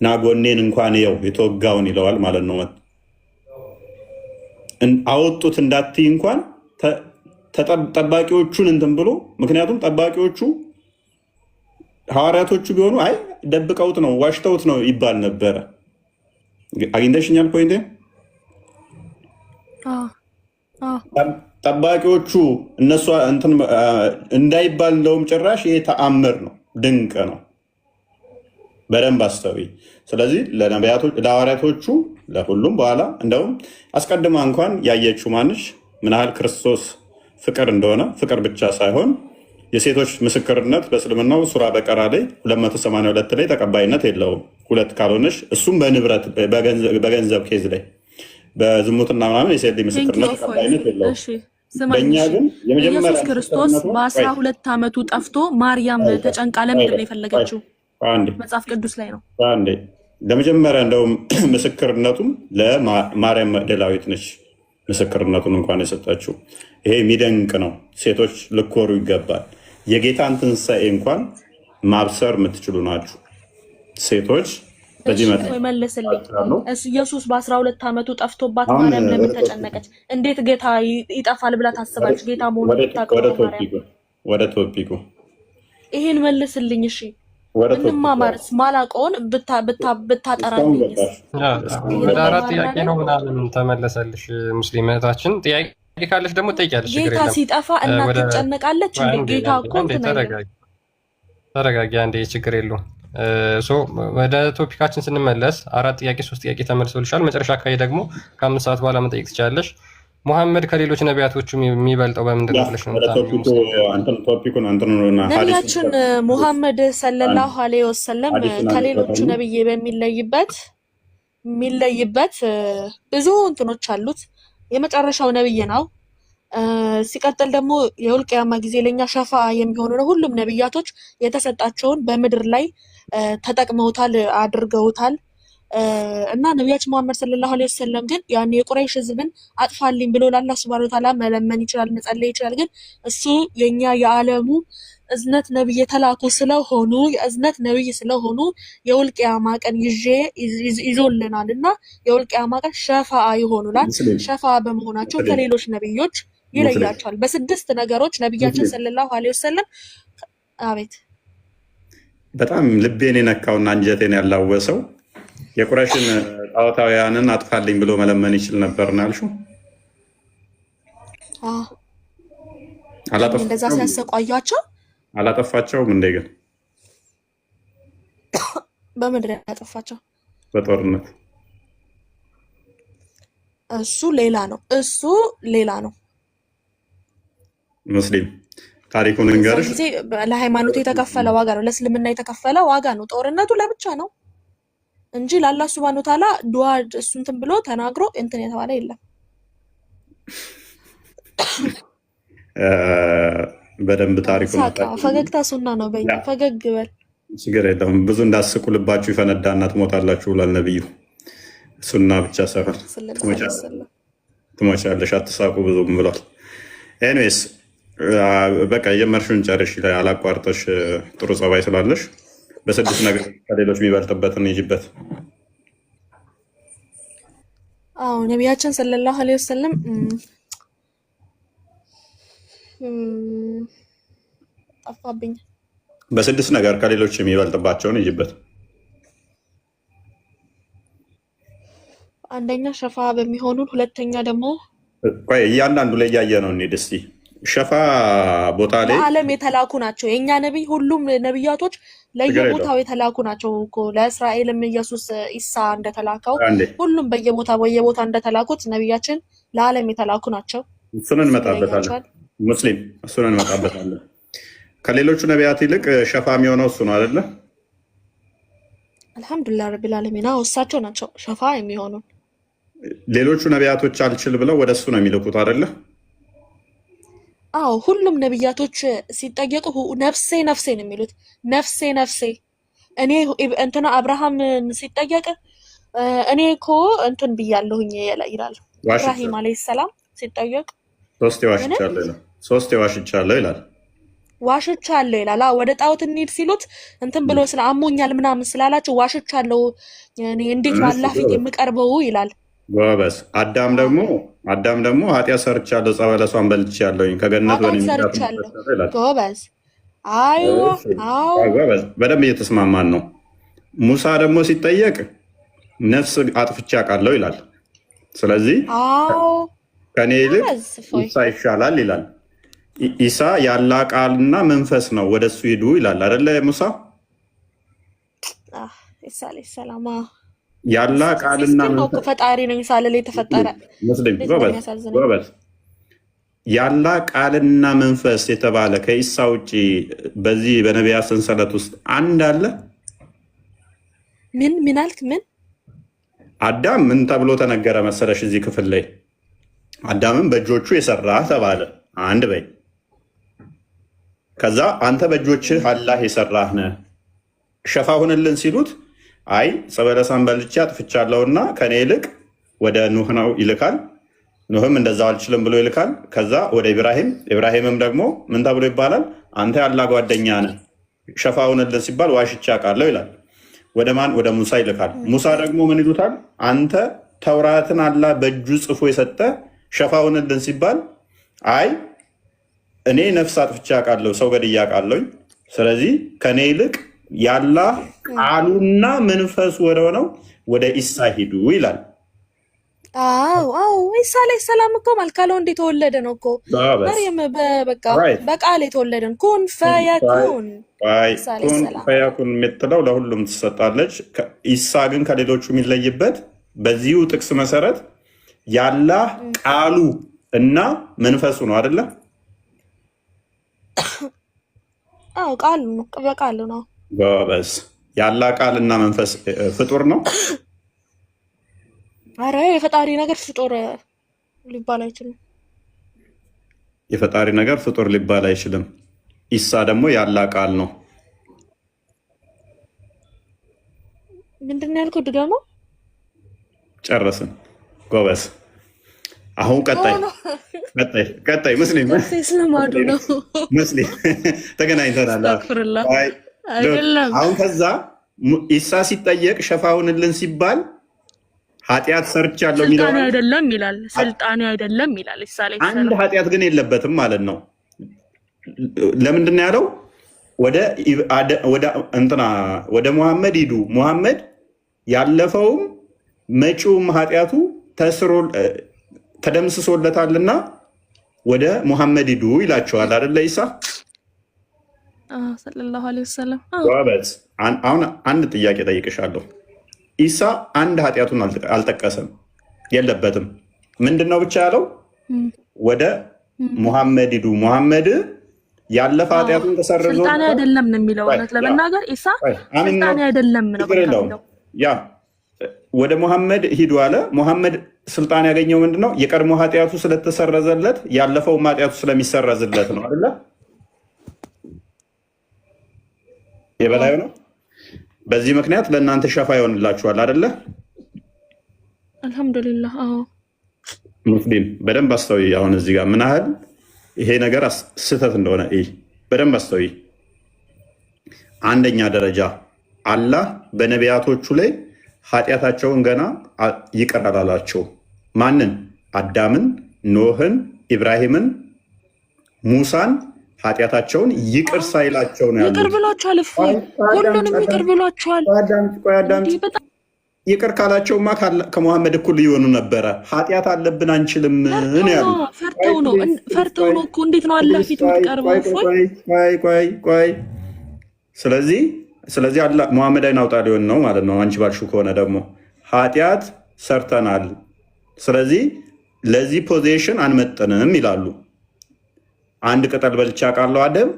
ናጎኔን እንኳን ይኸው የተወጋውን ይለዋል ማለት ነው። አወጡት እንዳትይ እንኳን ጠባቂዎቹን እንትን ብሎ፣ ምክንያቱም ጠባቂዎቹ ሐዋርያቶቹ ቢሆኑ አይ ደብቀውት ነው ዋሽተውት ነው ይባል ነበረ። አግኝተሽኛል ፖይንቴ? ጠባቂዎቹ እነሱ እንትን እንዳይባል እንደውም ጭራሽ ይሄ ተአምር ነው፣ ድንቅ ነው። በደንብ አስተውይ። ስለዚህ ለሐዋርያቶቹ ለሁሉም በኋላ እንደውም አስቀድማ እንኳን ያየችው ማንሽ ምን ያህል ክርስቶስ ፍቅር እንደሆነ፣ ፍቅር ብቻ ሳይሆን የሴቶች ምስክርነት በእስልምናው ሱራ በቀራ ላይ 282 ላይ ተቀባይነት የለውም። ሁለት ካልሆነሽ እሱም በንብረት በገንዘብ ኬዝ ላይ በዝሙትና ምናምን የሴት ምስክርነት ተቀባይነት የለውም። በእኛ ግን ኢየሱስ ክርስቶስ በ12 ዓመቱ ጠፍቶ ማርያም ተጨንቃ ለምንድን ነው የፈለገችው? መጽሐፍ ቅዱስ ላይ ነው። ለመጀመሪያ እንደውም ምስክርነቱም ለማርያም መግደላዊት ነች። ምስክርነቱን እንኳን የሰጣችው ይሄ የሚደንቅ ነው። ሴቶች ልኮሩ ይገባል። የጌታን ትንሣኤ እንኳን ማብሰር የምትችሉ ናችሁ ሴቶች። በዚህ መልስልኝ። ኢየሱስ በ12 ዓመቱ ጠፍቶባት ማርያም ለምን ተጨነቀች? እንዴት ጌታ ይጠፋል ብላ ታስባለች? ጌታ መሆኑ ወደ ቶፒኩ ይሄን መልስልኝ። እሺ እንማማርስ ማላውቀውን ብታጠራልኝስ? ወደ አራት ጥያቄ ነው ምናምን ተመለሰልሽ። ሙስሊም እህታችን ጥያቄ ካለሽ ደግሞ ጠይቂያለሽ። ጌታ ሲጠፋ እናት ትጨነቃለች እንዴ? ጌታ እኮ ተረጋጊ አንዴ፣ ችግር የለውም። ወደ ቶፒካችን ስንመለስ አራት ጥያቄ 3 ጥያቄ ተመልሶልሻል። መጨረሻ አካባቢ ደግሞ ከ5 ሰዓት በኋላ መጠየቅ ትችላለሽ። ሙሐመድ ከሌሎች ነቢያቶቹ የሚበልጠው በምንድን ነው ብለሽ ነው? ነቢያችን ሙሐመድ ሰለላሁ ዐለይሂ ወሰለም ከሌሎቹ ነብይ የሚለይበት ብዙ እንትኖች አሉት። የመጨረሻው ነብይ ነው። ሲቀጥል ደግሞ የውል ቂያማ ጊዜ ለኛ ሸፋ የሚሆኑ ነው። ሁሉም ነብያቶች የተሰጣቸውን በምድር ላይ ተጠቅመውታል፣ አድርገውታል። እና ነቢያችን መሐመድ ሰለላሁ ዐለይሂ ወሰለም ግን ያን የቁረይሽ ህዝብን አጥፋልኝ ብሎ ለአላህ ሱብሃነሁ ወተዓላ መለመን ይችላል፣ መጸለይ ይችላል። ግን እሱ የኛ የዓለሙ እዝነት ነብይ የተላኩ ስለሆኑ የእዝነት ነብይ ስለሆኑ የውል ቂያማ ቀን ይዞልናል እና የውል ቂያማ ቀን ሸፋ ይሆኑናል። ሸፋ በመሆናቸው ከሌሎች ነብዮች ይለያቸዋል። በ6 ነገሮች ነብያችን ሰለላሁ ዐለይሂ ወሰለም አቤት በጣም ልቤን የነካውና አንጀቴን ያላወሰው የቁረሽን ጣዖታውያንን አጥፋልኝ ብሎ መለመን ይችል ነበርና አልሽው። እንደዛ ሲያሰቃያቸው አላጠፋቸውም እንዴ? ግን በምድር ያጠፋቸው በጦርነት እሱ ሌላ ነው። ሙስሊም ታሪኩን እንገርሽ። ጊዜ ለሃይማኖት የተከፈለ ዋጋ ነው፣ ለእስልምና የተከፈለ ዋጋ ነው። ጦርነቱ ለብቻ ነው እንጂ ለአላህ ሱብሃነሁ ወተዓላ ዱዓ እሱ እንትን ብሎ ተናግሮ እንትን የተባለ የለም። በደንብ ታሪኩን ፈገግታ ሱና ነው። በእኛ ፈገግ በል ችግር የለውም። ብዙ እንዳስቁ ልባችሁ ይፈነዳና ትሞታላችሁ ብሏል ነብዩ። ሱና ብቻ ሳይሆን ትሞቻለሽ፣ አትሳቁ ብዙም ብሏል። ኤኒዌይስ በቃ የጀመርሽውን ጨርሽ፣ ላይ አላቋርጠሽ። ጥሩ ጸባይ ስላለሽ በስድስት ነገር ከሌሎች የሚበልጥበትን ይጅበት። አዎ ነቢያችን ሰለላሁ ዐለይሂ ወሰለም ጠፋብኝ። በስድስት ነገር ከሌሎች የሚበልጥባቸውን ይጅበት። አንደኛ ሸፋ በሚሆኑን፣ ሁለተኛ ደግሞ እያንዳንዱ ላይ እያየ ነው እንሂድ እስኪ። ሸፋ ቦታ ላይ ለዓለም የተላኩ ናቸው። የእኛ ነቢይ ሁሉም ነቢያቶች ለየቦታው የተላኩ ናቸው እኮ። ለእስራኤልም ኢየሱስ ኢሳ እንደተላከው ሁሉም በየቦታ እንደተላኩት ነቢያችን ለዓለም የተላኩ ናቸው። እሱን እንመጣበታለን። ሙስሊም እሱን እንመጣበታለን። ከሌሎቹ ነቢያት ይልቅ ሸፋ የሚሆነው እሱ ነው አይደለ? አልሐምዱሊላህ ረቢል ዓለሚን። እሳቸው ናቸው ሸፋ የሚሆኑ። ሌሎቹ ነቢያቶች አልችል ብለው ወደ እሱ ነው የሚልኩት አይደለ? አዎ ሁሉም ነቢያቶች ሲጠየቁ ነፍሴ ነፍሴ ነው የሚሉት። ነፍሴ ነፍሴ እኔ እንትና አብርሃም ሲጠየቅ እኔ እኮ እንትን ብያለሁኝ ይላል። ኢብራሂም አለይሂ ሰላም ሲጠየቅ ሶስት ዋሽቻለሁ ይላል። ዋሽቻለሁ ይላል። ወደ ጣዖት እንሂድ ሲሉት እንትን ብሎ ስለ አሞኛል ምናምን ስላላቸው ዋሽቻለሁ እኔ እንዴት ባላህ ፊት የምቀርበው ይላል። ጎበዝ። አዳም ደግሞ ኃጢአት ሰርቻለሁ፣ ዕፀ በለሷን በልቻለሁኝ ከገነት ሰርቻለሁ። ጎበዝ። አዎ ጎበዝ። በደንብ እየተስማማን ነው። ሙሳ ደግሞ ሲጠየቅ ነፍስ አጥፍቼ አውቃለሁ ይላል። ስለዚህ ከኔ ይልቅ ኢሳ ይሻላል ይላል። ኢሳ ያላ ቃልና መንፈስ ነው፣ ወደሱ ሂዱ ይላል አይደለ? ሙሳ ኢሳ አለይሂ ሰላም ያላ ቃልና መንፈስ ፈጣሪ ነው። ኢሳ ላይ የተፈጠረ ሙስሊም ጎበዝ። ያላ ቃልና መንፈስ የተባለ ከኢሳ ውጭ በዚህ በነቢያት ሰንሰለት ውስጥ አንድ አለ? ምን አልክ? ምን አዳም ምን ተብሎ ተነገረ መሰለሽ? እዚህ ክፍል ላይ አዳምን በእጆቹ የሰራህ ተባለ። አንድ በይ። ከዛ አንተ በእጆችህ አላህ የሰራህ ነህ ሸፋ ሁንልን ሲሉት አይ ዕፀ በለስን በልቼ አጥፍቻለሁና ከኔ ይልቅ ወደ ኑህ ነው ይልካል። ኑህም እንደዛው አልችልም ብሎ ይልካል። ከዛ ወደ ኢብራሂምም ደግሞ ምን ተብሎ ይባላል? አንተ ያላ ጓደኛ ነህ ሸፋ ሁንልን ሲባል ዋሽቼ አውቃለሁ ይላል። ወደ ማን? ወደ ሙሳ ይልካል። ሙሳ ደግሞ ምን ይሉታል? አንተ ተውራትን አላህ በእጁ ጽፎ የሰጠ ሸፋ ሁንልን ሲባል አይ እኔ ነፍስ አጥፍቼ አውቃለሁ፣ ሰው ገድዬ አውቃለሁኝ። ስለዚህ ከኔ ይልቅ ያላ ቃሉና መንፈሱ ወደሆነው ወደ ኢሳ ሂዱ ይላል። አዎ ኢሳ አለይሂ ሰላም እኮ መልካለው እንደ ተወለደ ነው እኮ። ማርያም በቃል የተወለደ ነው። ኩን ፈያኩን የምትለው ለሁሉም ትሰጣለች። ኢሳ ግን ከሌሎቹ የሚለይበት በዚሁ ጥቅስ መሰረት ያላ ቃሉ እና መንፈሱ ነው አይደለ? አዎ ቃሉ ነው፣ በቃሉ ነው። ጎበዝ። ያላ ቃልና መንፈስ ፍጡር ነው? አረ የፈጣሪ ነገር ፍጡር ሊባል አይችልም። የፈጣሪ ነገር ፍጡር ሊባል አይችልም። ኢሳ ደግሞ ያላ ቃል ነው። ምንድን ነው ያልኩት? ደግሞ ጨረስን። ጎበዝ። አሁን ቀጣይ ሙስሊም ተገናኝተናል። አሁን ከዛ ኢሳ ሲጠየቅ ሸፋ ሁንልን ሲባል ኃጢአት ሰርቻለሁ ስልጣኔ አይደለም ይላል። ስልጣኔ አይደለም ይላል። ኢሳ ላይ አንድ ኃጢአት ግን የለበትም ማለት ነው። ለምንድን ነው ያለው? ወደ ሙሐመድ ሂዱ፣ ሙሐመድ ያለፈውም መጪውም ኃጢአቱ ተደምስሶለታልና ወደ ሙሐመድ ሂዱ ይላቸዋል አይደለ? ኢሳ ሰለላሁ ዐለይሂ ወሰለም። አሁን አንድ ጥያቄ ጠይቅሻለሁ። ኢሳ አንድ ኃጢአቱን አልጠቀሰም፣ የለበትም። ምንድን ነው ብቻ ያለው? ወደ ሙሐመድ ሂዱ፣ ሙሐመድ ያለፈ ኃጢአቱን ተሰርዞ ስልጣኔ አይደለም ነው የሚለው። እውነት ለመናገር ኢሳ ስልጣኔ አይደለም ነው የሚለው። ያ ወደ ሙሐመድ ሂዱ አለ። ሙሐመድ ስልጣን ያገኘው ምንድነው? የቀድሞ ኃጢአቱ ስለተሰረዘለት ያለፈው ኃጢአቱ ስለሚሰረዝለት ነው አይደለ? የበላዩ ነው። በዚህ ምክንያት ለእናንተ ሸፋ ይሆንላችኋል አይደለ? አልሐምዱሊላህ። አዎ ሙስሊም በደንብ አስተውይ። አሁን እዚህ ጋር ምን ያህል ይሄ ነገር ስህተት እንደሆነ በደንብ አስተውይ። አንደኛ ደረጃ አላህ በነቢያቶቹ ላይ ኃጢአታቸውን ገና ይቅር አላላቸው። ማንን? አዳምን፣ ኖህን፣ ኢብራሂምን፣ ሙሳን ኃጢአታቸውን ይቅር ሳይላቸው ነው ያሉት። ይቅር ብሏቸዋል። ሁሉንም ይቅር ብሏቸዋል። ይቅር ካላቸውማ ከሙሐመድ እኩል ሊሆኑ ነበረ። ኃጢአት አለብን አንችልም ነው ያሉት። ፈርተው ነው እኮ። እንዴት ነው አላህ ፊት የምትቀርበው? ቆይ ስለዚህ ሙሐመድ አይናውጣ ሊሆን ነው ማለት ነው። አንቺ ባልሽው ከሆነ ደግሞ ኃጢአት ሰርተናል፣ ስለዚህ ለዚህ ፖዚሽን አንመጥንም ይላሉ። አንድ ቅጠል በልቻ ቃለው አደም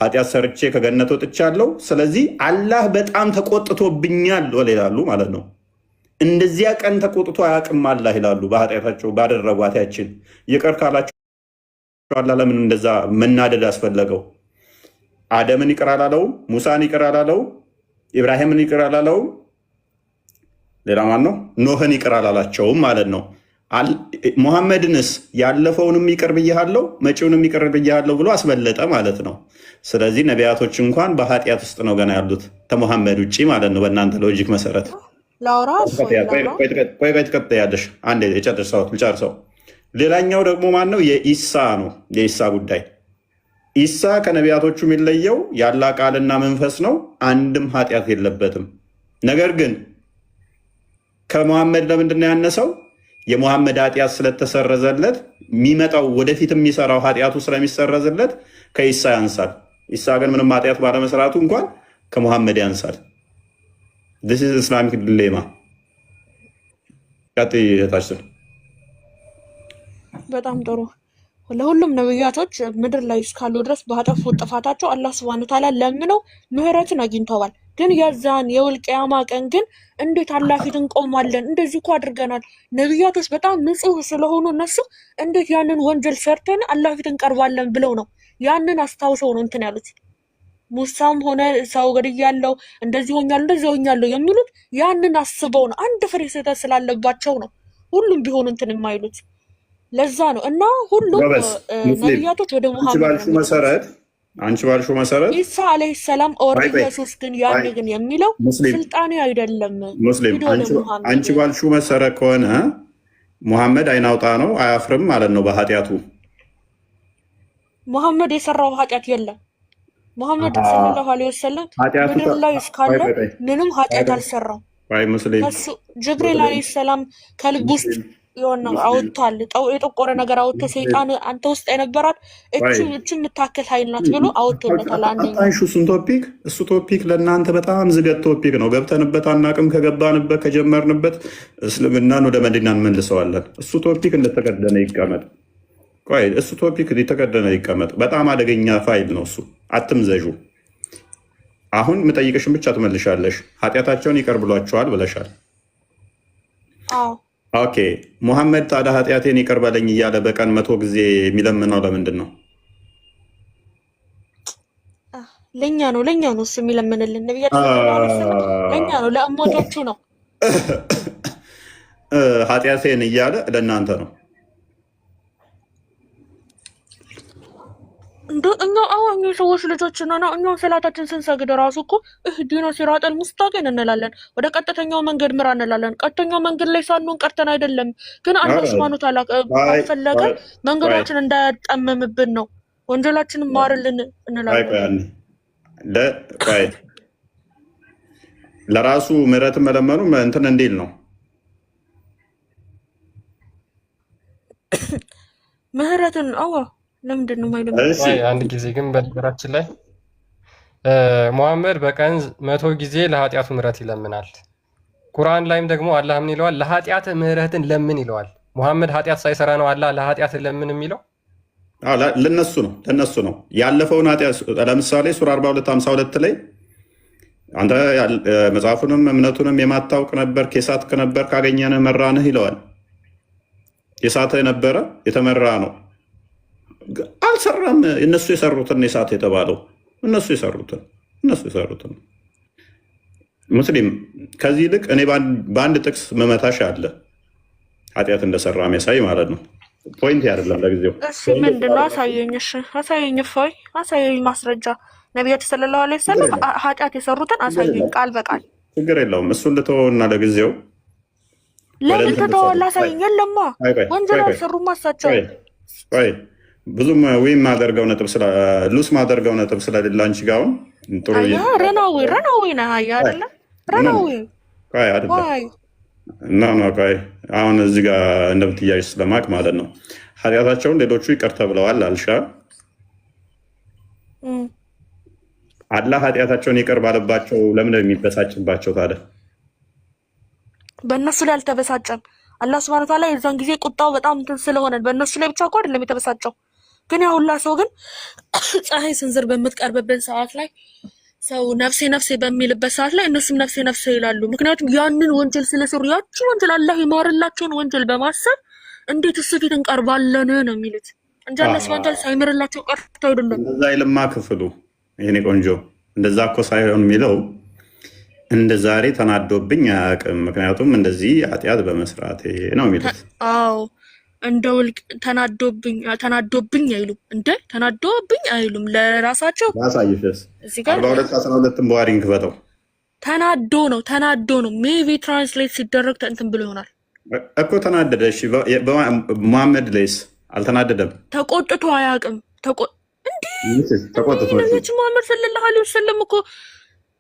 ኃጢአት ሰርቼ ከገነት ወጥቻለሁ፣ ስለዚህ አላህ በጣም ተቆጥቶብኛል ይላሉ ማለት ነው። እንደዚያ ቀን ተቆጥቶ አያውቅም አላህ ይላሉ። በኃጢአታቸው ባደረጉ ኃጢአታችን ይቅር ካላቸው አላህ ለምን እንደዛ መናደድ አስፈለገው? አደምን ይቅር አላለውም፣ ሙሳን ይቅር አላለውም፣ ኢብራሂምን ይቅር አላለውም። ሌላ ማን ነው? ኖህን ይቅር አላላቸውም ማለት ነው። ሙሐመድንስ ያለፈውንም ይቅር ብያለሁ መጪውንም ይቅር ብያለሁ ብሎ አስበለጠ ማለት ነው። ስለዚህ ነቢያቶች እንኳን በኃጢአት ውስጥ ነው ገና ያሉት ከሙሐመድ ውጭ ማለት ነው። በእናንተ ሎጂክ መሰረት ቆይ ትቀጥያለሽ። አንዴ ልጨርሰው። ሌላኛው ደግሞ ማን ነው? የኢሳ ነው። የኢሳ ጉዳይ ኢሳ ከነቢያቶቹ የሚለየው ያላ ቃልና መንፈስ ነው። አንድም ኃጢአት የለበትም። ነገር ግን ከሙሐመድ ለምንድን ነው ያነሰው? የሙሐመድ ኃጢአት ስለተሰረዘለት የሚመጣው ወደፊት የሚሰራው ኃጢአቱ ስለሚሰረዝለት ከኢሳ ያንሳል። ኢሳ ግን ምንም ኃጢአት ባለመስራቱ እንኳን ከሙሐመድ ያንሳል። ዲስ ኢዝ ኢስላሚክ ዲሌማ። ታችን በጣም ጥሩ። ለሁሉም ነብያቶች ምድር ላይ እስካሉ ድረስ ባጠፉት ጥፋታቸው አላህ ሱብሃነሁ ወተዓላ ለምነው ምህረትን አግኝተዋል። ግን የዛን የውልቅያማ ቀን ግን እንዴት አላህ ፊት እንቆማለን? እንደዚህ እኮ አድርገናል። ነብያቶች በጣም ንጹህ ስለሆኑ እነሱ እንዴት ያንን ወንጀል ሰርተን አላህ ፊት እንቀርባለን ብለው ነው ያንን አስታውሰው ነው እንትን ያሉት። ሙሳም ሆነ ሰው ገድያለሁ፣ እንደዚህ ሆኛለሁ የሚሉት ያንን አስበው ነው። አንድ ፍሬ ስህተት ስላለባቸው ነው ሁሉም ቢሆኑ እንትን የማይሉት። ለዛ ነው እና ሁሉም ነብያቶች ወደ ሙሐመድ አንቺ ባልሽው መሰረት ኢሳ አለይሂ ሰላም ኦር ኢየሱስ ግን ያን ግን የሚለው ስልጣኔ አይደለም። ሙስሊም አንቺ ባልሽው መሰረት ከሆነ ሙሐመድ አይናውጣ ነው፣ አያፍርም ማለት ነው በኃጢአቱ። ሙሐመድ የሰራው ኃጢአት የለም። ሙሐመድ ሰለላሁ ዐለይሂ ወሰለም ምድር ላይ እስካለ ምንም ኃጢአት አልሰራም። እሱ ጅብሪል አለይሂ ሰላም ከልብ ውስጥ የሆነ አውጥቷል፣ የጠቆረ ነገር አውጥቶ ሰይጣን አንተ ውስጥ የነበራት እቺ የምታክል ኃይል ናት ብሎ አውጥቶለታል። እሱ ቶፒክ ለእናንተ በጣም ዝገት ቶፒክ ነው። ገብተንበት አናቅም። ከገባንበት ከጀመርንበት እስልምናን ወደ መዲና እንመልሰዋለን። እሱ ቶፒክ እንደተቀደነ ይቀመጥ። ቆይ እሱ ቶፒክ እንደተቀደነ ይቀመጥ። በጣም አደገኛ ፋይል ነው እሱ። አትምዘዡ። አሁን የምጠይቅሽን ብቻ ትመልሻለሽ። ኃጢአታቸውን ይቅር ብሏቸዋል ብለሻል። ኦኬ ሙሐመድ ታዲያ ኃጢአቴን ይቅር በለኝ እያለ በቀን 100 ጊዜ የሚለምነው ለምንድን ነው? ለኛ ነው እሱ የሚለምንልን። ነብያችን ለኛ ነው፣ ለእሞቶቹ ነው። ኃጢአቴን እያለ ለእናንተ ነው። እኛ አሁን ሰዎች ልጆች ነን። እኛ ሰላታችን ስንሰግድ ራሱ እኮ እህዲና ሲራጠል ሙስታቂን እንላለን። ወደ ቀጥተኛው መንገድ ምራ እንላለን። ቀጥተኛው መንገድ ላይ ሳንሆን ቀርተን አይደለም። ግን አላህ ሱብሃነሁ ወተዓላ ፈለገ መንገዳችን እንዳያጠመምብን ነው። ወንጀላችንን ማርልን እንላለን። ለራሱ ምህረትን መለመኑ እንትን እንዲል ነው። ምህረትን ለምንድን ነው ማይለም? አንድ ጊዜ ግን በነገራችን ላይ ሙሐመድ በቀን 100 ጊዜ ለኃጢአቱ ምህረት ይለምናል። ቁርአን ላይም ደግሞ አላህ ምን ይለዋል? ለኃጢአት ምህረትን ለምን ይለዋል። ሙሐመድ ኃጢአት ሳይሰራ ነው አላህ ለኃጢአት ለምን የሚለው? ለነሱ ነው ያለፈውን ኃጢአት። ለምሳሌ ሱራ 42:52 ላይ አንተ መጽሐፉንም እምነቱንም የማታውቅ ነበር የሳትክ ነበር ካገኘን መራንህ ይለዋል። የሳተ ነበረ የተመራ ነው አልሰራም። እነሱ የሰሩትን የሳተ የተባለው እነሱ የሰሩትን ሙስሊም ከዚህ ይልቅ እኔ በአንድ ጥቅስ መመታሽ አለ ኃጢአት እንደሰራ የሚያሳይ ማለት ነው። ፖይንት አይደለም ለጊዜው። እሺ ምንድነው? አሳየኝ። እሺ አሳየኝ። ፎይ አሳየኝ ማስረጃ። ነቢያችን ሰለላሁ ዐለይሂ ወሰለም ኃጢአት የሰሩትን አሳየኝ ቃል በቃል። ችግር የለውም እሱን ልተወውና ለጊዜው ለምን ትተዋለህ? አሳየኝ። የለማ ወንጀል አልሰሩም እሳቸው። ብዙም ወይም ማደርገው ነጥብ ስለሌለ አንቺ ጋር አሁን ጥሩ ረናዊ ነህ አይደለ? ረናዊ ቆይ አሁን እዚህ ጋር እንደምትያዥ ስለማቅ ማለት ነው። ኃጢአታቸውን ሌሎቹ ይቅር ተብለዋል አልሻ። አላህ ኃጢአታቸውን ይቅር ባለባቸው ለምን የሚበሳጭባቸው ታዲያ? በእነሱ ላይ አልተበሳጨም። አላህ ሱብሃነሁ ወተዓላ የዛን ጊዜ ቁጣው በጣም እንትን ስለሆነ በእነሱ ላይ ብቻ እኮ አይደለም የተበሳጨው። ግን ያ ሁላ ሰው ግን ፀሐይ ስንዝር በምትቀርብበት ሰዓት ላይ ሰው ነፍሴ ነፍሴ በሚልበት ሰዓት ላይ እነሱም ነፍሴ ነፍሴ ይላሉ። ምክንያቱም ያንን ወንጀል ስለሰሩ ያቺ ወንጀል አላህ ይማርላቸውን ወንጀል በማሰብ እንዴት እሱ ፊት እንቀርባለን ነው የሚሉት እንጂ አላህ ሱብሃነሁ ወተዓላ ሳይምርላቸው ቀርቶ አይደለም። እንደዛ ይልማ ክፍሉ የኔ ቆንጆ እንደዛ እኮ ሳይሆን የሚለው እንደ ዛሬ ተናዶብኝ አያውቅም፣ ምክንያቱም እንደዚህ ኃጢአት በመስራቴ ነው የሚሉት። አዎ እንደው ተናዶብኝ አይሉም እንደ ተናዶብኝ አይሉም። ለራሳቸው ማሳየሽስ እዚህ ጋር 42:12 በዋሪን ክፈተው ተናዶ ነው ሜቢ ትራንስሌት ሲደረግ እንትን ብሎ ይሆናል እኮ ተናደደ። እሺ መሐመድ ላይስ አልተናደደም? ተቆጥቶ አያውቅም። ተቆጥቶ መሐመድ ሰለላሁ ዐለይሂ ወሰለም እኮ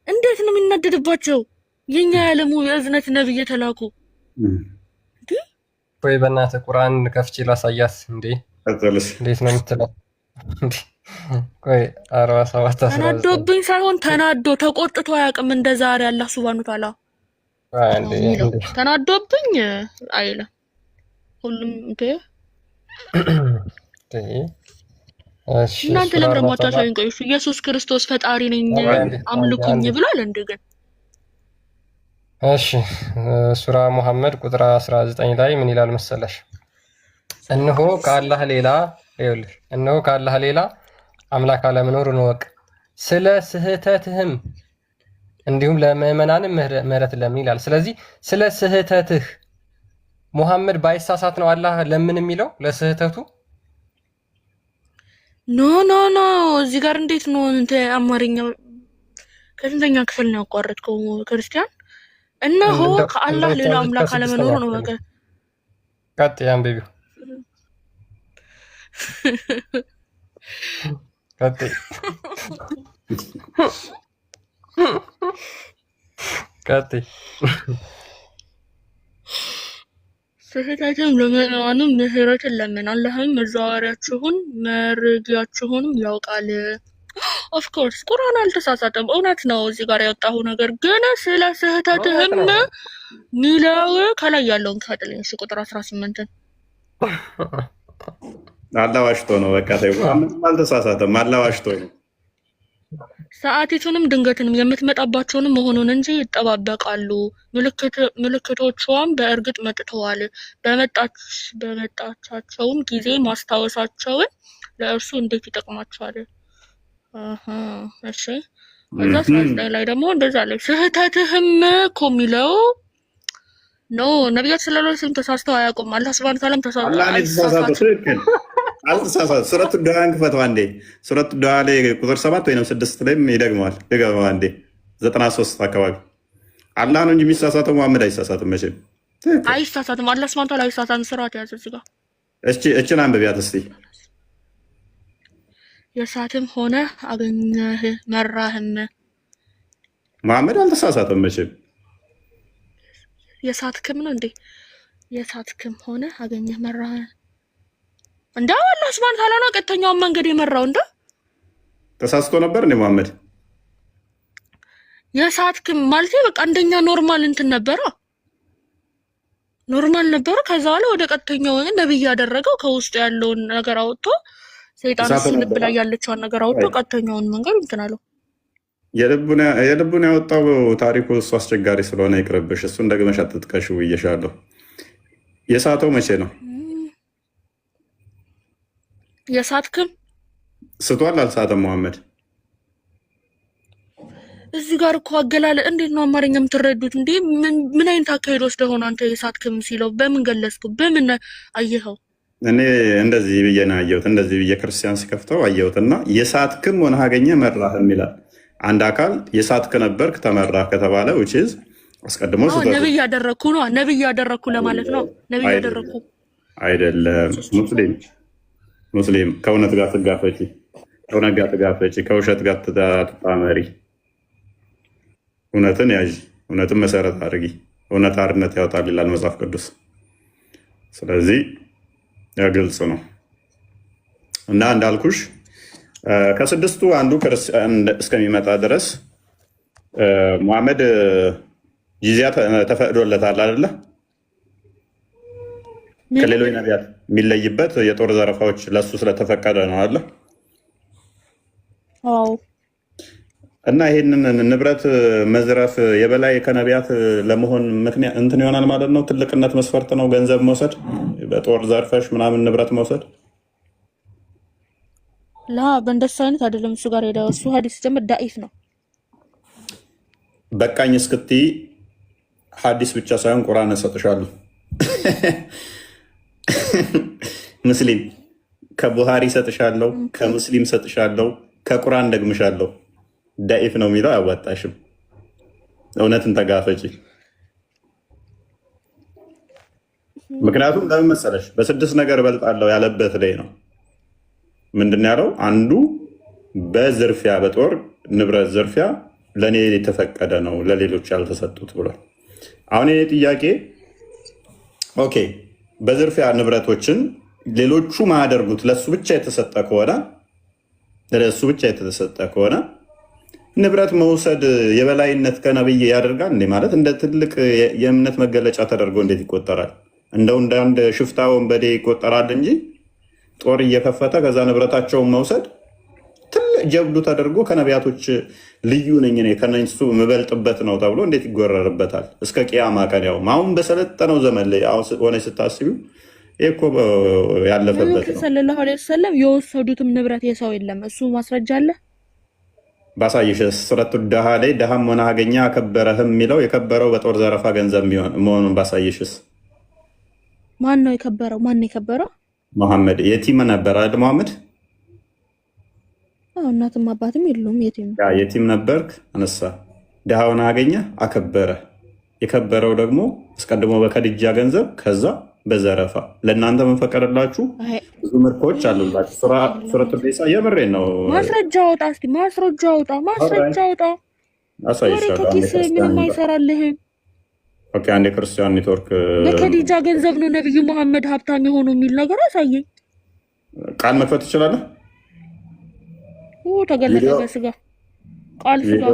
እንዴት ነው የሚናደድባቸው? የኛ ያለሙ የእዝነት ነብይ የተላኩ ወይ በእናትህ ቁርአን ከፍቼ ላሳያት እንዴ? እንዴት ነው የምትለው? ቆይ 47 ተናዶብኝ ሳይሆን ተቆጥቶ አያውቅም። እንደ ዛሬ አላህ ሱብሃነሁ ወተዓላ ተናዶብኝ አይልም። ሁሉም እናንተ ለምን ደግሞ አታሳዩኝ? ቆይ ኢየሱስ ክርስቶስ ፈጣሪ ነኝ አምልኩኝ ብሏል እንዴ? ግን እሺ ሱራ ሙሐመድ ቁጥር 19 ላይ ምን ይላል መሰለሽ? እነሆ ከአላህ ሌላ አምላክ አለመኖሩን እወቅ፣ ስለ ስህተትህም እንዲሁም ለምዕመናንም ምህረት ለምን ይላል። ስለዚህ ስለ ስህተትህ ሙሐመድ ባይሳሳት ነው አላህ ለምን የሚለው ለስህተቱ? ኖ እዚህ ጋር እንዴት ነው እንተ አማርኛ ከስንተኛ ክፍል ነው ያቋረጥከው ክርስቲያን? እነሆ ከአላህ ሌላ አምላክ አለመኖሩ ነው። በቃ ቀጥ ያንብቢው ቀጥ ስህተትም ለምዕመናንም ምህረትን ለምን አላህም መዛወሪያችሁን መርጊያችሁንም ያውቃል። ኦፍኮርስ ቁርአን አልተሳሳተም፣ እውነት ነው እዚህ ጋር ያወጣሁ ነገር። ግን ስለ ስህተትህም ሚለው ከላይ ያለውን ካጥልኝ እሺ፣ ቁጥር 18 አላህ ዋሽቶ ነው። በቃ አልተሳሳተም፣ አላህ ዋሽቶ ነው። ሰዓቲቱንም ድንገትንም የምትመጣባቸውንም መሆኑን እንጂ ይጠባበቃሉ። ምልክቶቿም በእርግጥ መጥተዋል። በመጣቻቸውም ጊዜ ማስታወሳቸውን ለእርሱ እንዴት ይጠቅማቸዋል? እሺ እዛ ላይ ደግሞ እንደዛ ላይ ስህተትህም እኮ የሚለው ኖ ነቢያት ስለሎስም ተሳስተው አያውቁም። አላህ ሱብሃነሁ ወተዓላ አልተሳሳተም። ሱረቱ ዱሃን ክፈተው አንዴ። ሱረቱ ዱሃ ላይ ቁጥር 7 ወይም 6 ላይ ይደግመዋል። ድገመው አንዴ 93 አካባቢ። አላህ ነው እንጂ የሚሳሳተው ሙሐመድ አይሳሳትም፣ መቼም አይሳሳትም። አላህ ሱብሃነሁ ወተዓላ አይሳሳትም። ስርዓት ያዘ እዚህ ጋር እችን አንብቢያት እስቲ። የሳትም ሆነ አገኘህ መራህም። ሙሐመድ አልተሳሳተም መቼም። የሳትክም ነው እንዴ? የሳትክም ሆነ አገኘህ መራህ እንደ አላህ ሱብሃነሁ ወተዓላ ነው ቀጥተኛውን መንገድ የመራው። እንደ ተሳስቶ ነበር እንዴ ሙሐመድ? የሳትክም ማለት በቃ አንደኛ ኖርማል እንትን ነበረ፣ ኖርማል ነበረ። ከዛ በኋላ ወደ ቀጥተኛው ነብይ ያደረገው ከውስጡ ያለውን ነገር አውጥቶ ሰይጣን እሱ ልብ ላይ ያለችውን ነገር አውጥቶ ቀጥተኛውን መንገድ እንትን አለው። የልቡን ያወጣው ታሪኩ እሱ አስቸጋሪ ስለሆነ ይቅርብሽ። እሱን ደግመሽ አትጥቀሽው ብዬሻለሁ። የሳተው መቼ ነው? የሳትክም ስቷል አልሳተም? መሐመድ እዚህ ጋር እኮ አገላለ እንዴት ነው አማርኛ የምትረዱት እንዴ? ምን አይነት አካሄድ ወስደህ ሆነ አንተ የሳትክም ሲለው በምን ገለጽኩ? በምን አየኸው? እኔ እንደዚህ ብዬ ነው አየሁት። እንደዚህ ብዬ ክርስቲያን ሲከፍተው አየሁትና የሳትክም ሆነ አገኘ መራህም ይላል። አንድ አካል የሳትክ ነበርክ ተመራህ ከተባለ ውጪዝ አስቀድሞ ነብይ ያደረኩ ነው። ነብይ ያደረኩ ለማለት ነው። ነብይ ያደረኩ አይደለም። ሙስሊም ከእውነት ጋር ትጋፈጪ፣ ከእውነት ጋር ትጋፈጪ፣ ከውሸት ጋር ትጣመሪ። እውነትን ያዥ፣ እውነትን መሰረት አድርጊ። እውነት አርነት ያወጣል ይላል መጽሐፍ ቅዱስ። ስለዚህ ግልጽ ነው እና እንዳልኩሽ ከስድስቱ አንዱ ክርስቲያን እስከሚመጣ ድረስ ሙሐመድ ጂዚያ ተፈቅዶለታል አይደለ? ከሌሎች ነቢያት የሚለይበት የጦር ዘረፋዎች ለሱ ስለተፈቀደ ነው አለ። እና ይሄንን ንብረት መዝረፍ የበላይ ከነቢያት ለመሆን ምክንያት እንትን ይሆናል ማለት ነው። ትልቅነት መስፈርት ነው ገንዘብ መውሰድ፣ በጦር ዘርፈሽ ምናምን ንብረት መውሰድ። ላ በእንደሱ አይነት አይደለም። እሱ ጋር ሄደ እሱ ሀዲስ ጀምር ዳኢፍ ነው። በቃኝ እስክትይ ሀዲስ ብቻ ሳይሆን ቁርአን እሰጥሻለሁ። ሙስሊም ከቡሃሪ እሰጥሻለሁ፣ ከሙስሊም እሰጥሻለሁ፣ ከቁርአን ደግምሻለሁ። ዳኢፍ ነው የሚለው አያዋጣሽም። እውነትን ተጋፈጪ። ምክንያቱም ለምን መሰለሽ በስድስት ነገር እበልጣለሁ ያለበት ላይ ነው። ምንድን ያለው? አንዱ በዝርፊያ በጦር ንብረት ዝርፊያ ለእኔ የተፈቀደ ነው ለሌሎች ያልተሰጡት ብሏል። አሁን የኔ ጥያቄ ኦኬ፣ በዝርፊያ ንብረቶችን ሌሎቹ ማያደርጉት ለሱ ብቻ የተሰጠ ከሆነ ለሱ ብቻ የተሰጠ ከሆነ ንብረት መውሰድ የበላይነት ከነብይ ያደርጋል እንዴ? ማለት እንደ ትልቅ የእምነት መገለጫ ተደርጎ እንዴት ይቆጠራል? እንደው እንደ አንድ ሽፍታ ወንበዴ ይቆጠራል እንጂ ጦር እየከፈተ ከዛ ንብረታቸውን መውሰድ ትልቅ ጀብዱ ተደርጎ ከነቢያቶች ልዩ ነኝ እኔ ከነሱ የምበልጥበት ነው ተብሎ እንዴት ይጎረርበታል? እስከ ቅያማ ቀን። ያው አሁን በሰለጠነው ዘመን ላይ ሆነ ስታስቢው ይሄ እኮ ያለፈበት ነው። ሰለላሁ ዐለይሂ ወሰለም የወሰዱትም ንብረት የሰው የለም። እሱ ማስረጃ አለ። ባሳይሽ ሱረቱ ዳሃ ላይ ደሃም ሆነ አገኘ አከበረህም የሚለው የከበረው በጦር ዘረፋ ገንዘብ መሆኑን ባሳይሽስ። ማን ነው የከበረው? ማን ነው የከበረው? መሐመድ የቲም ነበር አይደል? መሐመድ እናትም አባትም የለውም። የቲም ነበርክ፣ አነሳ። ደሃ ሆነ አገኘ አከበረ። የከበረው ደግሞ አስቀድሞ በከድጃ ገንዘብ ከዛ በዘረፋ ለእናንተ መንፈቀደላችሁ ብዙ ምርኮች አሉላችሁ። ሱረቱ ኒሳ የምሬን ነው። ማስረጃ አውጣ እስኪ፣ ማስረጃ አውጣ፣ ማስረጃ አውጣ። ከኪስ ምንም አይሰራልህም። ኦኬ፣ አንድ የክርስቲያን ኔትወርክ በከዲጃ ገንዘብ ነው ነብዩ መሐመድ ሀብታም የሆኑ የሚል ነገር አሳየኝ። ቃል መክፈት ትችላለህ? ተገለጠ በስጋ ቃል ስጋ።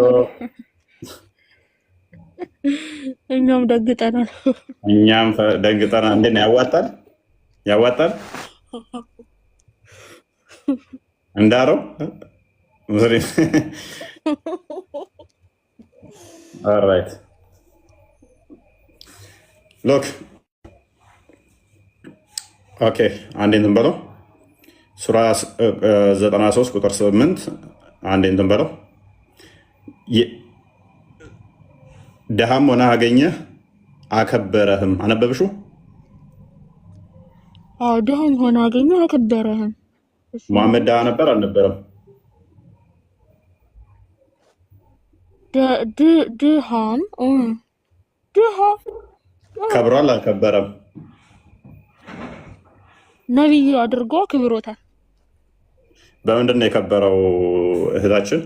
እኛም ደግጠናል። እንዴት ነው ያዋጣል? ያዋጣል እንዳረው ሙስሊም ኦልራይት ሎክ ኦኬ፣ አንዴ እንትን በለው ሱራ 93 ቁጥር 8 አንዴ እንትን በለው ደሃም ሆነ አገኘህ አከበረህም። አነበብሽው? ደሃም ሆነ አገኘህ አከበረህም። መሐመድ ደሃ ነበር አልነበረም? ድሃም ድሃ ከብሯል አልከበረም? ነቢይ አድርጎ ክብሮታል። በምንድን ነው የከበረው እህታችን?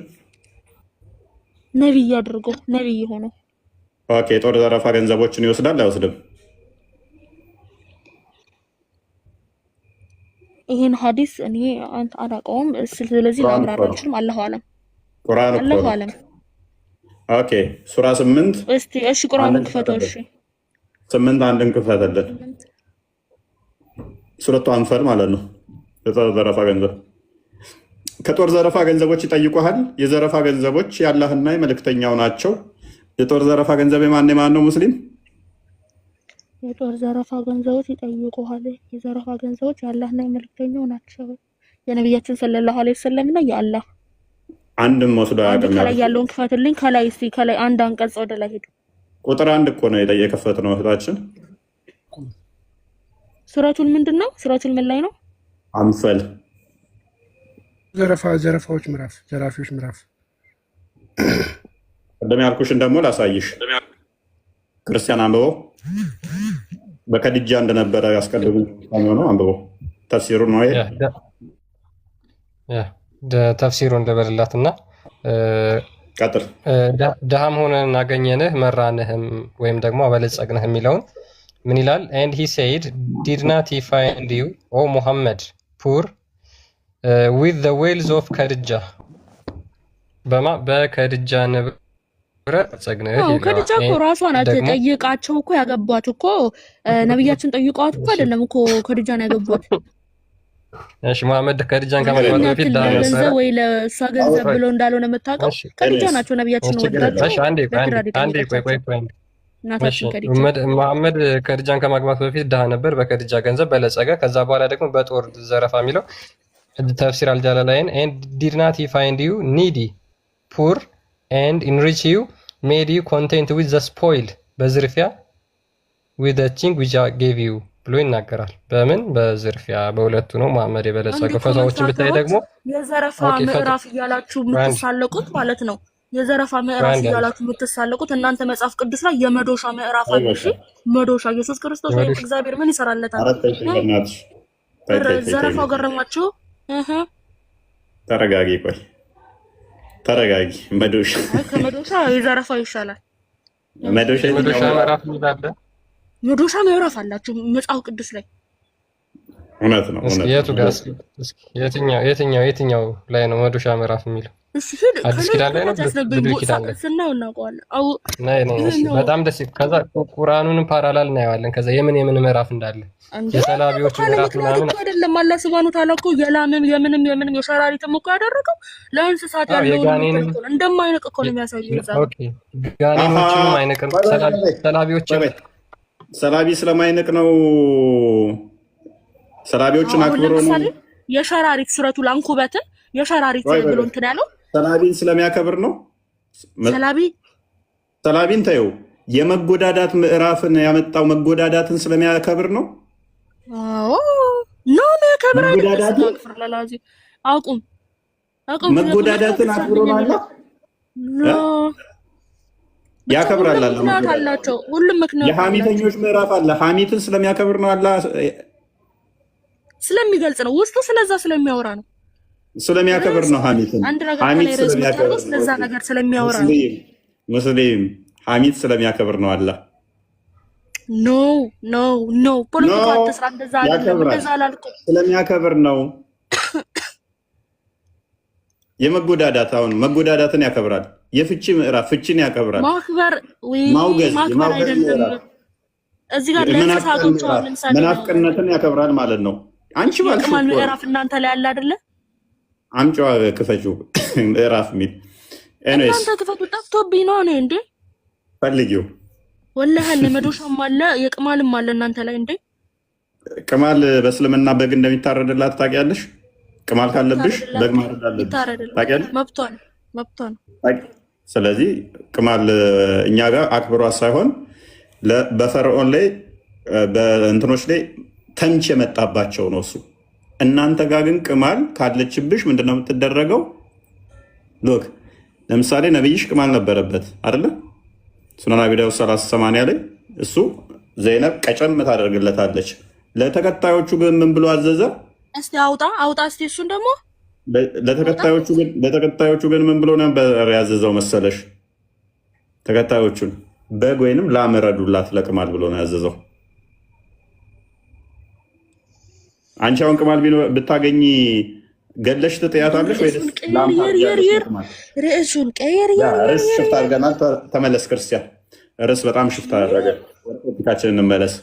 ነቢይ አድርጎ ነቢይ ሆኖ። ኦኬ፣ የጦር ዘረፋ ገንዘቦችን ይወስዳል አይወስድም? ይህን ሀዲስ እኔ አላውቀውም። ስለዚህ ማብራር አልችልም። አላሁ አለም። ቁርአን እኮ አላሁ አለም። ኦኬ፣ ሱራ 8 እስቲ እሺ፣ ቁርአን ክፈተው። እሺ 8 አንድን ክፈተልን። ሱረቱ አንፈል ማለት ነው። የጦር ዘረፋ ገንዘብ ከጦር ዘረፋ ገንዘቦች ይጠይቁሃል። የዘረፋ ገንዘቦች የአላህና የመልእክተኛው ናቸው። የጦር ዘረፋ ገንዘብ የማን ነው? ሙስሊም የጦር ዘረፋ ገንዘቦች ይጠይቁሃል። የዘረፋ ገንዘቦች የአላህና የመልእክተኛው ናቸው። የነቢያችን ሰለላሁ ዐለይሂ ወሰለም እና የአላህ አንድም ወስዶ አያውቅም። ከላይ ያለውን ክፈትልኝ። ከላይ እስቲ ከላይ አንድ አንቀጽ ወደ ላይ ሄዱ። ቁጥር 1 እኮ ነው የከፈትነው እህታችን። ሱረቱል ምንድን ነው? ሱረቱል ምን ላይ ነው? አንፈል ዘረፋዎች ምዕራፍ፣ ዘራፊዎች ምዕራፍ። ቅድም ያልኩሽን ደግሞ ላሳይሽ። ክርስቲያን አንብበው። በከድጃ እንደነበረ ያስቀድሙ ነው። አንብበው ተፍሲሩ ነው ይሄ። ተፍሲሩ እንደበልላትና ቀጥል። ድሃም ሆነን አገኘንህ መራንህም ወይም ደግሞ አበለጸግንህ የሚለውን ምን ይላል? and he said did not he find you o Muhammad poor with the whales of ከድጃ በከድጃ ንብረት ጸግነህ ይላል። ከድጃ እኮ ራሷ ናት ጠይቃቸው እኮ ያገቧት እኮ ነብያችን ጠይቀዋት እኮ አይደለም እኮ ከድጃን ያገቧት። እሺ መሐመድ ከድጃን ከማግባት በፊት ገንዘብ ወይ ለእሷ ገንዘብ ብሎ እንዳልሆነ የምታውቀው ከድጃ ናቸው። ነብያችን ነው ወዳቸው። እሺ አንዴ ቆይ መሐመድ ከድጃን ከማግባት በፊት ድሃ ነበር፣ በከድጃ ገንዘብ በለጸገ። ከዛ በኋላ ደግሞ በጦር ዘረፋ የሚለው ተፍሲር አልጃላላይን and did not he find you needy poor and enrich you made you content with the spoil በዝርፊያ with the thing which I gave you ብሎ ይናገራል። በምን በዝርፊያ በሁለቱ ነው መሐመድ የበለጸገው። ፈታዎችን ብታይ ደግሞ የዘረፋ ምዕራፍ እያላችሁ የምትሳለቁት ማለት ነው። የዘረፋ ምዕራፍ እያላችሁ የምትሳለቁት እናንተ መጽሐፍ ቅዱስ ላይ የመዶሻ ምዕራፍ አለ። እሺ መዶሻ ኢየሱስ ክርስቶስ ወይ እግዚአብሔር ምን ይሰራለታል? ዘረፋው ገረማችሁ? ተረጋጊ፣ ቆይ ተረጋጊ። መዶሻ ከመዶሻ የዘረፋው ይሻላል። መዶሻ ምዕራፍ ይላል። መዶሻ ምዕራፍ አላችሁ መጽሐፍ ቅዱስ ላይ። እውነት ነው። የትኛው ላይ ነው መዶሻ ምዕራፍ የሚለው? አዲስ ኪዳን ላይ ነው? ብሉይ ኪዳን ላይ ስናየው እናውቀዋለን። በጣም ደስ ይላል። ከዛ ቁርአኑንም ፓራላል እናየዋለን። ከዛ የምን ምዕራፍ እንዳለ የሰላቢዎች ምዕራፍ ምናምን አይደለም። አላህ ሱብሃነሁ ወተዓላ እኮ የላምም የምንም የሸራሪትም እኮ ያደረገው ለእንስሳት ያለውን እንደማይነቅ እኮ ነው የሚያሳየው። ኦኬ ጋኔኖችንም አይነቅም። ሰላቢዎችም ሰላቢ ስለማይነቅ ነው። ሰላቢዎችን አክብሮ ነው። የሸራሪት ሱረቱል አንኩበትን የሸራሪት ብሎ እንትን ያለው ሰላቢን ስለሚያከብር ነው። ሰላቢን ተይው፣ የመጎዳዳት ምዕራፍን ያመጣው መጎዳዳትን ስለሚያከብር ነው። አዎ ነው የሚያከብር አይደለም። አቁም መጎዳዳትን አክብሮ ነው ያከብራል። አላቸው ሁሉም ምክንያት የሐሚተኞች ምዕራፍ አለ። ሐሚትን ስለሚያከብር ነው። አላህ ስለሚገልጽ ነው። ውስጡ ስለዛ ስለሚያወራ ነው። ስለሚያከብር ነው። ሐሚትን ስለዛ ነገር ስለሚያወራ ነው። ሙስሊም ሐሚት ስለሚያከብር ነው። አላህ ኖ ፖለቲካ አትስራ። እንደዛ አላልኩም። ስለሚያከብር ነው። የመጎዳዳት አሁን መጎዳዳትን ያከብራል። የፍቺ ምዕራፍ ፍቺን ያከብራል። ማክበር ማውገዝ አይደለም። እዚህ ጋር ለተሳቶች ለምሳሌ መናፍቅነትን ያከብራል ማለት ነው። አንቺ ባልሽው ምዕራፍ እናንተ ላይ ያለ አይደለ? አምጪዋ ክፈችው ምዕራፍ ሚል እናንተ ክፈቱ። ጠፍቶብኝ ነው እኔ እንዴ ፈልጊው። ወላሂ ለመዶሻም አለ የቅማልም አለ እናንተ ላይ እንዴ። ቅማል በእስልምና በግ እንደሚታረድላት ታውቂያለሽ? ቅማል ካለብሽ በግ ማረድ አለብሽ ታውቂያለሽ? መብቷን። ስለዚህ ቅማል እኛ ጋር አክብሯት ሳይሆን በፈርዖን ላይ በእንትኖች ላይ ተምች የመጣባቸው ነው እሱ። እናንተ ጋር ግን ቅማል ካለችብሽ ምንድነው የምትደረገው? ሎክ ለምሳሌ ነብይሽ ቅማል ነበረበት አይደለ? ሱነን አቢ ዳውድ 3080 ላይ እሱ ዘይነብ ቀጨም ታደርግለታለች። ለተከታዮቹ ግን ምን ብሎ አዘዘ? እስቲ አውጣ እስቲ እሱን ደግሞ ለተከታዮቹ ግን ምን ብሎ ነበር ያዘዘው መሰለሽ? ተከታዮቹን በግ ወይንም ላም ረዱላት ለቅማል ብሎ ነው ያዘዘው። አንቺ አሁን ቅማል ብታገኝ ገለሽ ትጥያታለሽ ወይ? ርዕሱን ቀየር። ርዕስ ሽፍት አድርገናል። ተመለስ ክርስቲያን። ርዕስ በጣም ሽፍት አደረገ። ቶፒካችን እንመለስ።